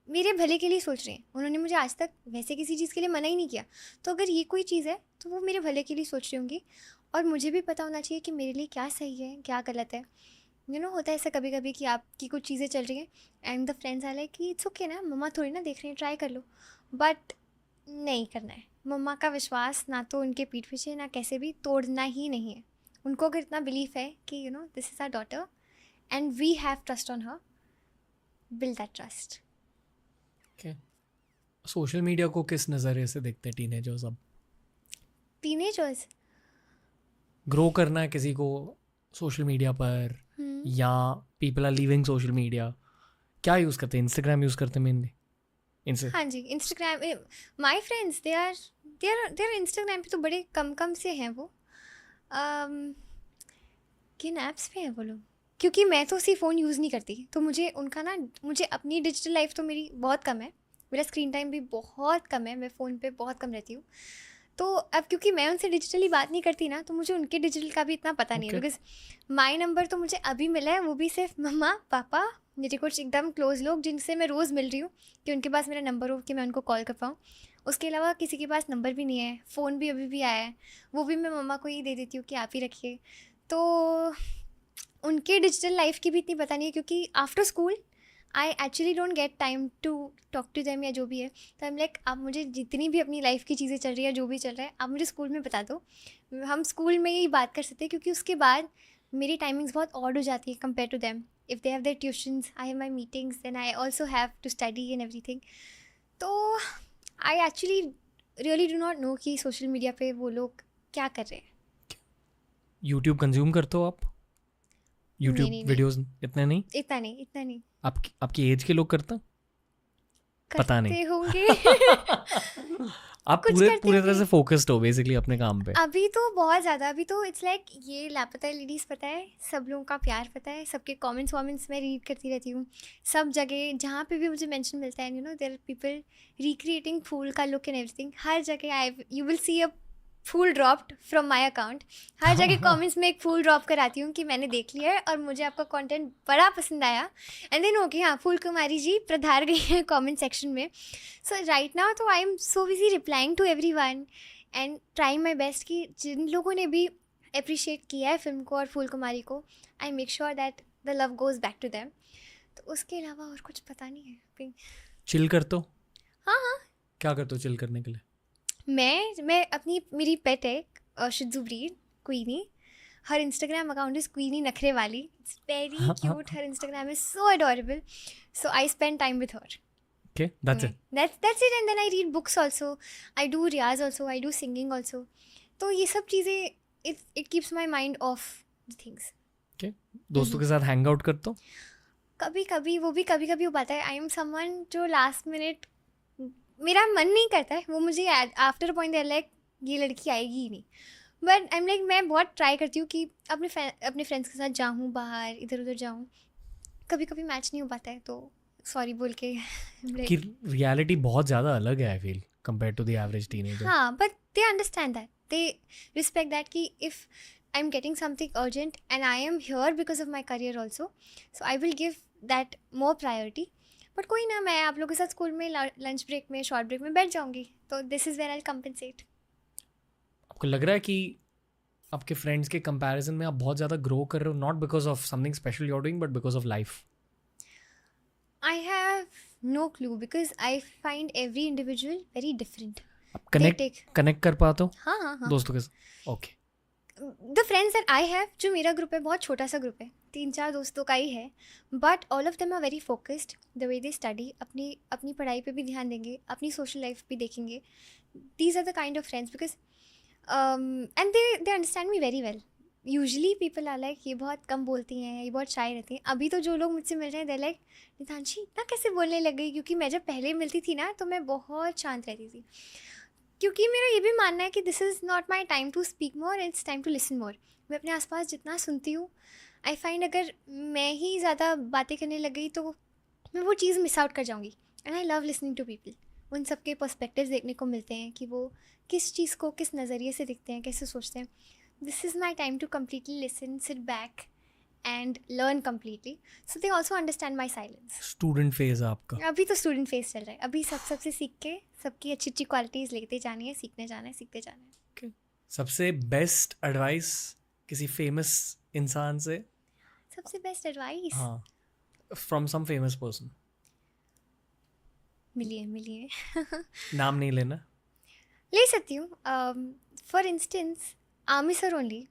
मेरे भले के लिए सोच रही हैं. उन्होंने मुझे आज तक वैसे किसी चीज़ के लिए मना ही नहीं किया, तो अगर ये कोई चीज़ है तो वो मेरे भले के लिए सोच रही होंगी. और मुझे भी पता होना चाहिए कि मेरे लिए क्या सही है, क्या गलत है. होता है ऐसा कभी कभी कि आपकी कुछ चीज़ें चल रही हैं and the friends are like कि इट्स ओके ना, मम्मा थोड़ी ना देख रही हैं, ट्राई कर लो. बट नहीं करना है. मम्मा का विश्वास ना तो उनके पीठ पीछे ना कैसे भी तोड़ना ही नहीं है. उनको अगर इतना बिलीफ है कि this is our daughter and we have trust on her, build that trust. Social media को किस नज़रिए से देखते हैं टीनेजर्स? अब टीनेजर्स ग्रो करना है किसी को सोशल मीडिया पर, या people are leaving social media, क्या यूज़ करते हैं? इंस्टाग्राम यूज़ करते हैं मेनली. हाँ जी, Instagram. My friends they are Instagram पे तो बड़े कम से हैं वो. किन ऐप्स पे हैं वो लोग? क्योंकि मैं तो उसी फ़ोन यूज़ नहीं करती, तो मुझे उनका मुझे अपनी डिजिटल लाइफ तो मेरी बहुत कम है. मेरा स्क्रीन टाइम भी बहुत कम है, मैं फ़ोन पे बहुत कम रहती हूँ. तो अब क्योंकि मैं उनसे डिजिटली बात नहीं करती ना, तो मुझे उनके डिजिटल का भी इतना पता नहीं है. बिकॉज माई नंबर तो मुझे अभी मिला है, वो भी सिर्फ मम्मा पापा, मेरे कुछ एकदम क्लोज लोग जिनसे मैं रोज़ मिल रही हूँ, कि उनके पास मेरा नंबर हो कि मैं उनको कॉल कर पाऊँ. उसके अलावा किसी के पास नंबर भी नहीं है. फ़ोन भी अभी भी आया है, वो भी मैं मम्मा को ही दे देती हूँ कि आप ही रखिए. तो उनके डिजिटल लाइफ की भी इतनी पता नहीं है, क्योंकि after school I actually don't get time to talk to them या जो भी है. तो आई एम लाइक, आप मुझे जितनी भी अपनी लाइफ की चीज़ें चल रही है, जो भी चल रहा है, आप मुझे स्कूल में बता दो. हम स्कूल में ही बात कर सकते हैं, क्योंकि उसके बाद मेरी टाइमिंग्स बहुत ऑड हो जाती है compare to them. If they have their tuitions, I have my meetings, then I also have to study and everything. तो I actually really do not know कि सोशल मीडिया पे वो लोग क्या कर रहे हैं. यूट्यूब कंज्यूम करते हो आप? यूट्यूब नहीं. वीडियोस इतने नहीं? इतना नहीं. आपकी एज के लोग करते हैं? पता नहीं. होंगे. आप कुछ पूरे करते तरह से फोकस्ड हो बेसिकली अपने काम पे. अभी तो बहुत ज़्यादा. अभी तो इट्स लाइक ये लापता लेडीज़ पता है, सब लोगों का प्यार पता है, सबके कमेंट्स मैं रीड करती रहती हूँ. सब जगह जहाँ पे भी मुझे मेंशन मिलता है, there are people recreating Phool का लुक एंड एवरीथिंग. हर जगह you will see a Phool dropped from my account. हर जगह कमेंट्स में एक फूल ड्रॉप कराती हूँ कि मैंने देख लिया है और मुझे आपका कंटेंट बड़ा पसंद आया. एंड देन ओके, हाँ, फूल कुमारी जी पधार गई है कमेंट सेक्शन में. सो राइट नाउ तो I am so busy replying to everyone and trying my best कि जिन लोगों ने भी अप्रिशिएट किया है फिल्म को और फूल कुमारी को, I make sure that the love goes back to them. तो उसके अलावा और कुछ पता नहीं है. चिल करते हो? हाँ. क्या करते हो चिल करने के लिए? मैं अपनी मेरी पेट है शिज़ू breed, Queenie. Her Instagram account is Queenie नखरे वाली. It's very cute. Her Instagram is so adorable. So I spend time with her. Okay, that's it. That's it. And then I read books also. I do riyaz also. I do singing also. तो ये सब चीज़ें it keeps my mind off the things. Okay. दोस्तों के साथ hang out करते हो? कभी कभी, वो भी कभी कभी हो पाता है. आई एम समवन जो लास्ट मिनट मेरा मन नहीं करता है, वो मुझे आफ्टर पॉइंट दे लाइक ये लड़की आएगी ही नहीं. बट आई एम लाइक मैं बहुत ट्राई करती हूँ कि अपने फ्रेंड्स के साथ जाऊँ बाहर, इधर उधर जाऊँ. कभी कभी मैच नहीं हो पाता है तो सॉरी बोल के कि रियलिटी बहुत ज़्यादा अलग है I feel compare to the average teenager. हाँ, but they understand that, they respect that कि if I am getting something urgent and I am here because of my career also, so I will give that more priority. But कोई ना, मैं आप लोगों के साथ school में lunch break में, शॉर्ट ब्रेक में बैठ जाऊँगी, तो this is where I compensate. आपको लग रहा है कि आपके फ्रेंड्स के कंपैरिजन में आप बहुत ज़्यादा ग्रो कर रहे हो, not because of something special you are doing but because of life? I have no clue because I find every individual very different. आप They take कनेक्ट कर पाते हो हाँ हाँ हाँ. दोस्तों के साथ? Okay. The friends that I have, जो मेरा ग्रुप है बहुत छोटा सा ग्रुप है, 3-4 दोस्तों का ही है. But all of them are very focused the way they study. अपनी पढ़ाई पे भी ध्यान देंगे, अपनी सोशल लाइफ भी देखेंगे. These are the kind of friends because and they understand me very well. Usually people are like ये बहुत कम बोलती हैं, ये बहुत शाय रहती हैं. अभी तो जो लोग मुझसे मिल रहे हैं दे लाइक नितांशी इतना कैसे बोलने लग गई, क्योंकि मैं जब पहले मिलती थी ना तो मैं बहुत शांत रहती थी. क्योंकि मेरा ये भी मानना है कि this is not my time to speak more, it's time to listen more. मैं अपने आसपास जितना सुनती हूँ, आई फाइंड अगर मैं ही ज़्यादा बातें करने लग गई तो मैं वो चीज़ मिस आउट कर जाऊँगी. And I love listening to people. उन सबके पर्सपेक्टिव्स देखने को मिलते हैं कि वो किस चीज़ को किस नज़रिए से देखते हैं, कैसे सोचते हैं. This is my time to completely listen, sit back and learn completely. So they also understand my silence. Student phase है आपका? अभी तो स्टूडेंट फेज चल रहा है. अभी सबसे सीख के सबकी अच्छी अच्छी क्वालिटीज़ लेते जानी है, सीखने जाना है, सीखते जाना है. Okay. सबसे बेस्ट एडवाइस किसी फेमस इंसान से? सबसे बेस्ट एडवाइस? हाँ, फ्रॉम सम फेमस पर्सन. मिलिए नाम नहीं लेना. ले सकती हूँ. For instance Aamir sir only.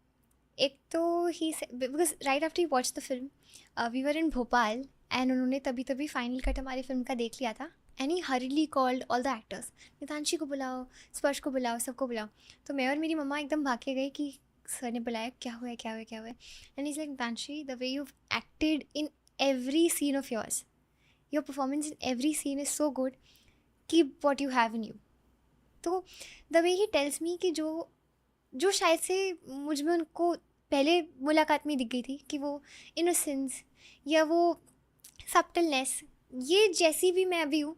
एक तो ही because right after you watch the film we were in Bhopal and उन्होंने तभी फाइनल कट हमारी फिल्म का देख लिया था. And he really called all the actors, Nitanshi को बुलाओ, स्पर्श को बुलाओ, सबको बुलाओ. तो मैं और मेरी मम्मा एकदम भाग के गए कि सर ने बुलाया, क्या हुआ है. And is like Nitanshi, the way you acted in every scene of yours, your performance in every scene is so good, keep what you have in you. तो the way he tells me कि जो शायद से मुझ में उनको पहले मुलाकात में दिख गई थी कि वो इनोसेंस या वो सब्टलनेस, ये जैसी भी मैं अभी हूँ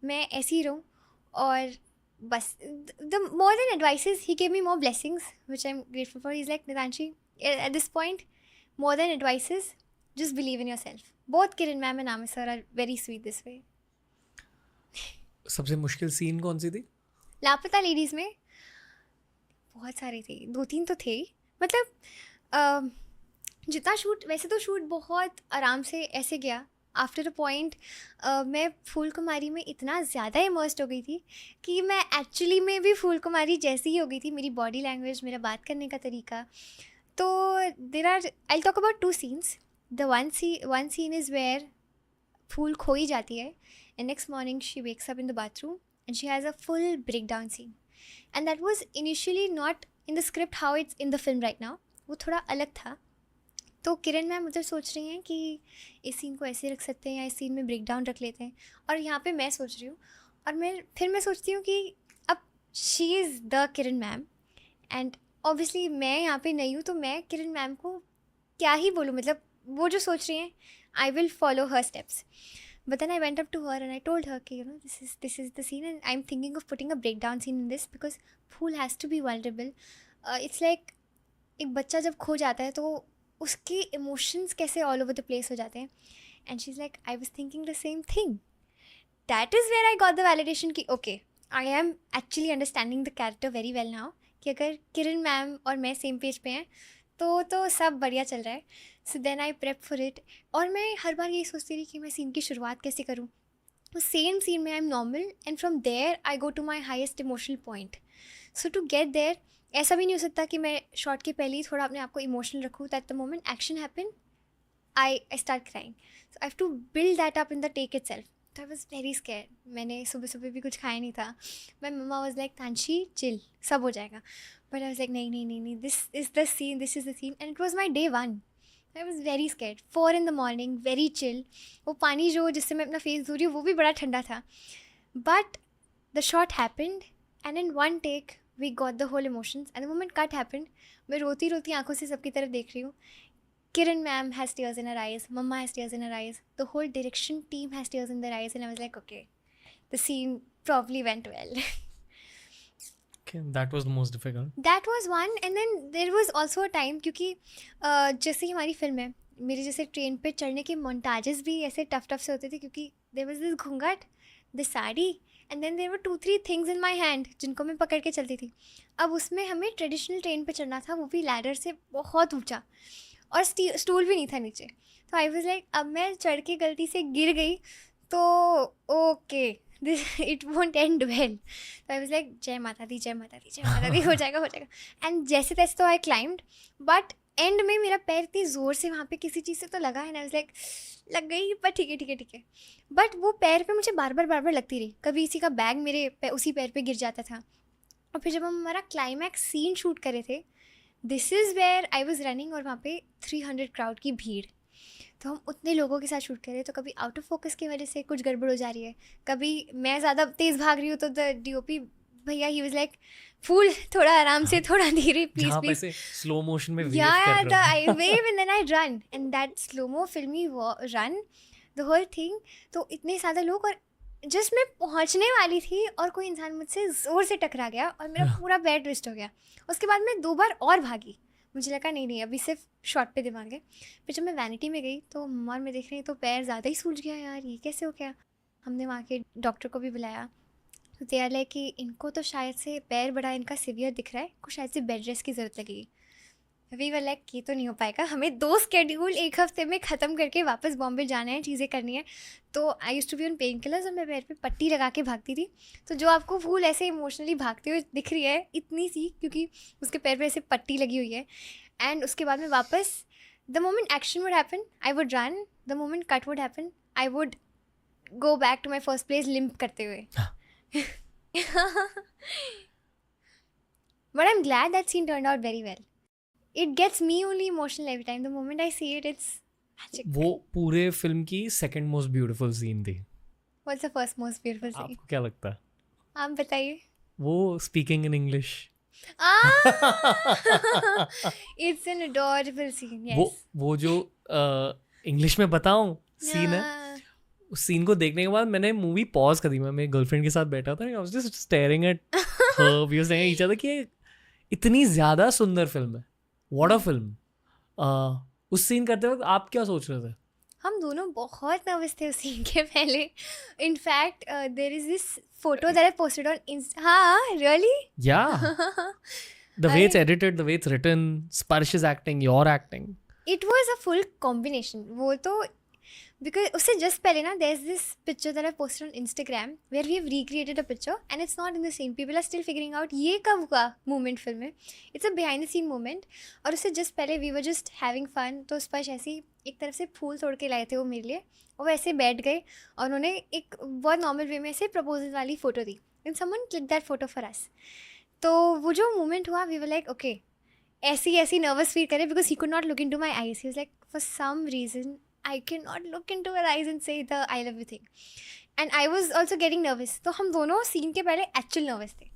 मैं ऐसी ही रहूँ. और बस the more than advices he gave me more blessings which I am grateful for. Is like Nitanshi at this point more than advices just believe in yourself. Both Kiran ma'am and Aamir sir are very sweet this way. सबसे मुश्किल scene कौन सी थी? लापता ladies में बहुत सारे थे, 2-3 तो थे. मतलब जितना शूट, वैसे तो शूट बहुत आराम से ऐसे गया. आफ्टर अ पॉइंट मैं फूल कुमारी में इतना ज़्यादा इमर्स्ड हो गई थी कि मैं एक्चुअली में भी फूल कुमारी जैसी ही हो गई थी. मेरी बॉडी लैंग्वेज, मेरा बात करने का तरीका. तो there are, I talk about 2 scenes. The one scene is where Phool खो ही जाती है and next morning she wakes up in the bathroom and she has a full break down scene. And that was initially not in the script how it's in the film right now. वो थोड़ा अलग था. तो किरण ma'am उधर सोच रही हैं कि इस सीन को ऐसे रख सकते हैं या इस सीन में ब्रेक डाउन रख लेते हैं. और यहाँ पे मैं सोच रही हूँ और मैं सोचती हूँ कि अब she is the Kiran ma'am and obviously मैं यहाँ पे नहीं हूँ, तो मैं किरण मैम को क्या ही बोलूँ. मतलब वो जो सोच रही हैं, I will follow her steps. But then I went up to her and I told her, okay, this is the scene and I'm thinking of putting a breakdown scene in this because Phool has to be vulnerable. It's like एक बच्चा जब खो जाता है तो उसके emotions कैसे all over the place हो जाते हैं. And she's like, I was thinking the same thing. That is where I got the validation कि okay, I am actually understanding the character very well now. कि अगर किरण ma'am और मैं same page पे हैं तो सब बढ़िया चल रहा है. So then I prep for it. और मैं हर बार यही सोचती रही कि मैं सीन की शुरुआत कैसे करूँ. तो सेम सीन में I am normal and from there I go to my highest emotional point. So to get there ऐसा भी नहीं हो सकता कि मैं शॉर्ट के पहले ही थोड़ा अपने आप को इमोशनल रखूँ. That the moment action happen I start crying. So I have to build that up in the take itself. तो आई वॉज वेरी स्केयर. मैंने सुबह भी कुछ खाया नहीं था. My mumma was like Tanshi chill, सब हो जाएगा. बट आई वॉज लाइक नहीं, this is the scene, and it was my day 1. I was very scared. 4 in the morning, very chill. वो पानी जो जिससे मैं अपना फेस धो रही हूँ वो भी बड़ा ठंडा था. But the shot happened and in one take we got the whole emotions and the moment cut happened. मैं रोती रोती आंखों से सबकी तरफ देख रही हूँ. Kiran ma'am has tears in her eyes, Mama has tears in her eyes, the whole direction team has tears in their eyes, and I was like, okay, the scene probably went well. Okay, that was the most difficult. That was one, and then there was also a time क्योंकि जैसे ही हमारी film है, मेरे जैसे train पे चढ़ने के montages भी ऐसे टफ से होते थे क्योंकि there was this घूंघट, this sari, and then there were 2-3 things in my hand जिनको मैं पकड़ के चलती थी. अब उसमें हमें ट्रेडिशनल ट्रेन पे चढ़ना था, वो भी लैडर से बहुत ऊँचा, और स्टूल भी नहीं था नीचे. तो आई वाज लाइक अब मैं चढ़ के गलती से गिर गई तो okay this it won't and well. तो आई वाज लाइक जय माता दी जय माता दी जय माता दी, हो जाएगा. एंड जैसे तैसे तो आई क्लाइम्ड, बट एंड में मेरा पैर इतनी ज़ोर से वहाँ पे किसी चीज़ से तो लगा, एंड आई वाज लाइक लग गई, पर ठीक है. बट वो पैर पे मुझे बार बार लगती रही. कभी इसी का बैग मेरे उसी पैर पे गिर जाता था. और फिर जब हम हमारा क्लाइमैक्स सीन शूट करे थे, this is where I was running, और वहाँ पे 300 क्राउड की भीड़. तो हम उतने लोगों के साथ शूट करें, तो कभी आउट ऑफ फोकस की वजह से कुछ गड़बड़ हो जा रही है, कभी मैं ज़्यादा तेज़ भाग रही हूँ तो द DOP भैया ही वाज लाइक फूल थोड़ा आराम से, थोड़ा धीरे, प्लीज. स्लो मोशन में I wave and then I run, and that slow mo फिल्मी रन द होल थिंग. तो इतने ज़्यादा लोग, और जस्ट मैं पहुंचने वाली थी और कोई इंसान मुझसे ज़ोर से टकरा गया और मेरा पूरा पैर ट्विस्ट हो गया. उसके बाद मैं 2 बार और भागी. मुझे लगा नहीं अभी सिर्फ शॉट पे दिमाग है. फिर जब मैं वैनिटी में गई तो मम्मा और मैं देख रही तो पैर ज़्यादा ही सूज गया. यार ये कैसे हो गया. हमने वहाँ के डॉक्टर को भी बुलाया, तो दे आर लाइक कि इनको तो शायद से पैर बड़ा इनका सीवियर दिख रहा है, को शायद से बेड रेस्ट की ज़रूरत लगेगी. वी वर लाइक ये तो नहीं हो पाएगा, हमें 2 स्केड्यूल 1 हफ्ते में ख़त्म करके वापस बॉम्बे जाना है, चीज़ें करनी है. तो I used to be on pain killers और मैं पैर पे पट्टी लगा के भागती थी. तो जो आपको फूल ऐसे इमोशनली भागते हुए दिख रही है इतनी सी, क्योंकि उसके पैर पे ऐसे पट्टी लगी हुई है. एंड उसके बाद में वापस the moment action would happen I would run, the moment cut would happen I would go back to my first place limp करते हुए. But I am glad that scene turned out very well. It gets me only emotional every time. The moment I see it, it's magic. वो पूरे film की second most beautiful scene थी. What's the first most beautiful scene? आपको क्या लगता है? आप बताइए. वो speaking in English. It's an adorable scene. Yes. वो जो इंग्लिश में बताऊं सीन है, उस सीन को देखने के बाद मैंने मूवी पॉज कर दी. मैं मेरी गर्लफ्रेंड के साथ बैठा था, I was just staring at her, we were saying each other कि इतनी ज़्यादा सुंदर फिल्म है. What a film. उस सीन करते वक्त आप क्या सोच रहे थे? हम दोनों बहुत नर्वस थे उस सीन के पहले. In fact there is this photo that I posted on insta. हाँ really. Yeah the way it's edited, the way it's written, स्पर्श's acting, your acting, it was a full combination. वो तो बिकॉज उससे just पहले ना there is this picture that I posted on Instagram where we have recreated a picture and it's not in the same. People are still figuring out ये कब हुआ moment film में. It's a behind the scene moment. और उससे just पहले we were just having fun. तो स्पर्श ऐसे ही एक तरफ से फूल तोड़ के लाए थे वो मेरे लिए, और वो ऐसे बैठ गए और उन्होंने एक बहुत नॉर्मल वे में ऐसे प्रपोजल वाली फ़ोटो दी, and someone click that photo for us. तो वो जो मोमेंट हुआ वी वर लाइक ओके, ऐसी नर्वस फील करे because he could not look into my eyes. He was like for some reason I cannot look into her eyes and say the I love you thing. And I was also getting nervous. तो हम दोनों scene के पहले actual nervous थे.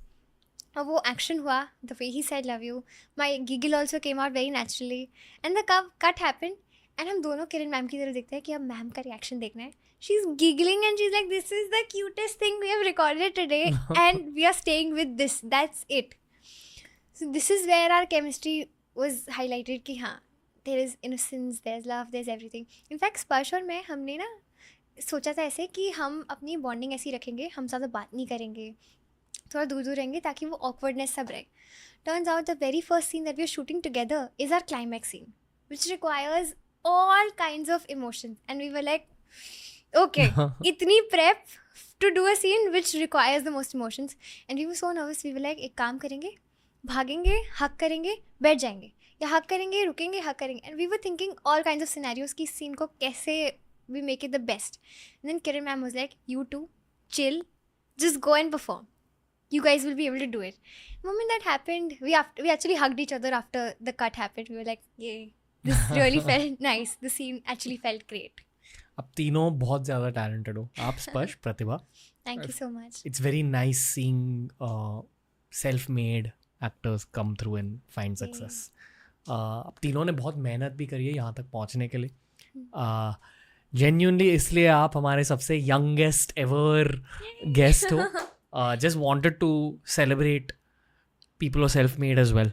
और वो action हुआ, the way he said love you, my giggle also came out very naturally. And the cut happened. And हम दोनों किरण मैम की तरफ देखते हैं कि अब मैम का रिएक्शन देखना है. She's giggling and she's like, this is the cutest thing we have recorded today. And we are staying with this. That's it. So this is where our chemistry was highlighted कि हाँ, there is innocence, there's love, there's everything. In fact, स्पर्श और मैं हमने ना सोचा था ऐसे कि हम अपनी बॉन्डिंग ऐसी रखेंगे, हम ज़्यादा बात नहीं करेंगे, थोड़ा दूर दूर रहेंगे ताकि वो awkwardness सब रहे. Turns out the very first scene that we are shooting together is our climax scene, which requires all kinds of emotions. And we were like, okay, itni prep to do a scene which requires the most emotions. And we were so nervous. We were like, एक काम करेंगे, भागेंगे, हक करेंगे, बैठ जाएंगे, या हक करेंगे, रुकेंगे, हक करेंगे. And we were thinking all kinds of scenarios की सीन को कैसे we make it the best. And then Kiran ma'am was like you two chill, just go and perform, you guys will be able to do it. The moment that happened, we actually hugged each other after the cut happened. We were like, yay, this really felt nice. The scene actually felt great. अब तीनों बहुत ज़्यादा talented हो, आप स्पर्श, प्रतिभा. Thank you so much. It's very nice seeing self-made actors come through and find success. अब तीनों ने बहुत मेहनत भी करी है यहाँ तक पहुँचने के लिए. Genuinely इसलिए आप हमारे सबसे youngest ever guest हो. Just wanted to celebrate people who are self-made as well.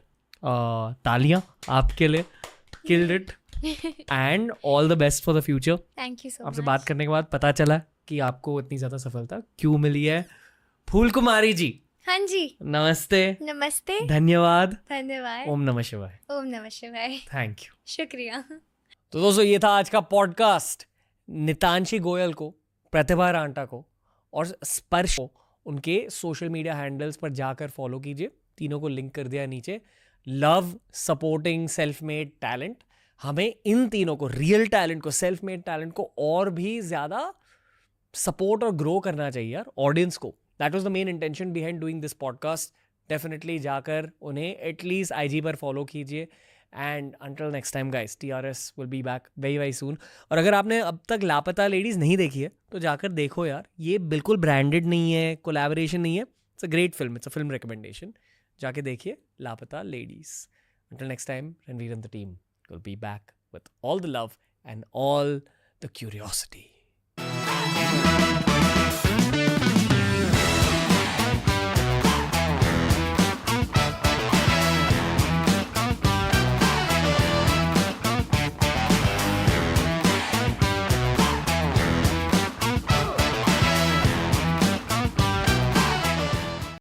तालियां आपके लिए. Killed it. And all the best for the future. Thank you so आपसे much. बात करने के बाद पता चला कि आपको इतनी ज़्यादा सफलता क्यों मिली है. फूल कुमारी जी, हाँ जी. नमस्ते, नमस्ते. धन्यवाद. धन्यवाद. ओम नमः शिवाय. ओम नमः शिवाय. Thank you. शुक्रिया. तो दोस्तों ये था आज का पॉडकास्ट. नितांशी गोयल को, प्रतिभा रांटा को और स्पर्श को उनके सोशल मीडिया हैंडल्स पर जाकर फॉलो कीजिए. तीनों को लिंक कर दिया नीचे. Love supporting self made talent. हमें इन तीनों को, रियल टैलेंट को, सेल्फ मेड टैलेंट को और भी ज़्यादा सपोर्ट और ग्रो करना चाहिए यार, ऑडियंस को. That was the main intention behind doing this podcast. Definitely जाकर उन्हें एटलीस्ट IG पर फॉलो कीजिए. And until next time guys, TRS will be back very very soon. और अगर आपने अब तक लापता लेडीज़ नहीं देखी है तो जाकर देखो यार. ये बिल्कुल ब्रांडेड नहीं है, कोलैबोरेशन नहीं है. It's a great film. It's a film recommendation. जाके देखिए लापता ladies. Until next time, Ranveer and the team will be back with all the love and all the curiosity.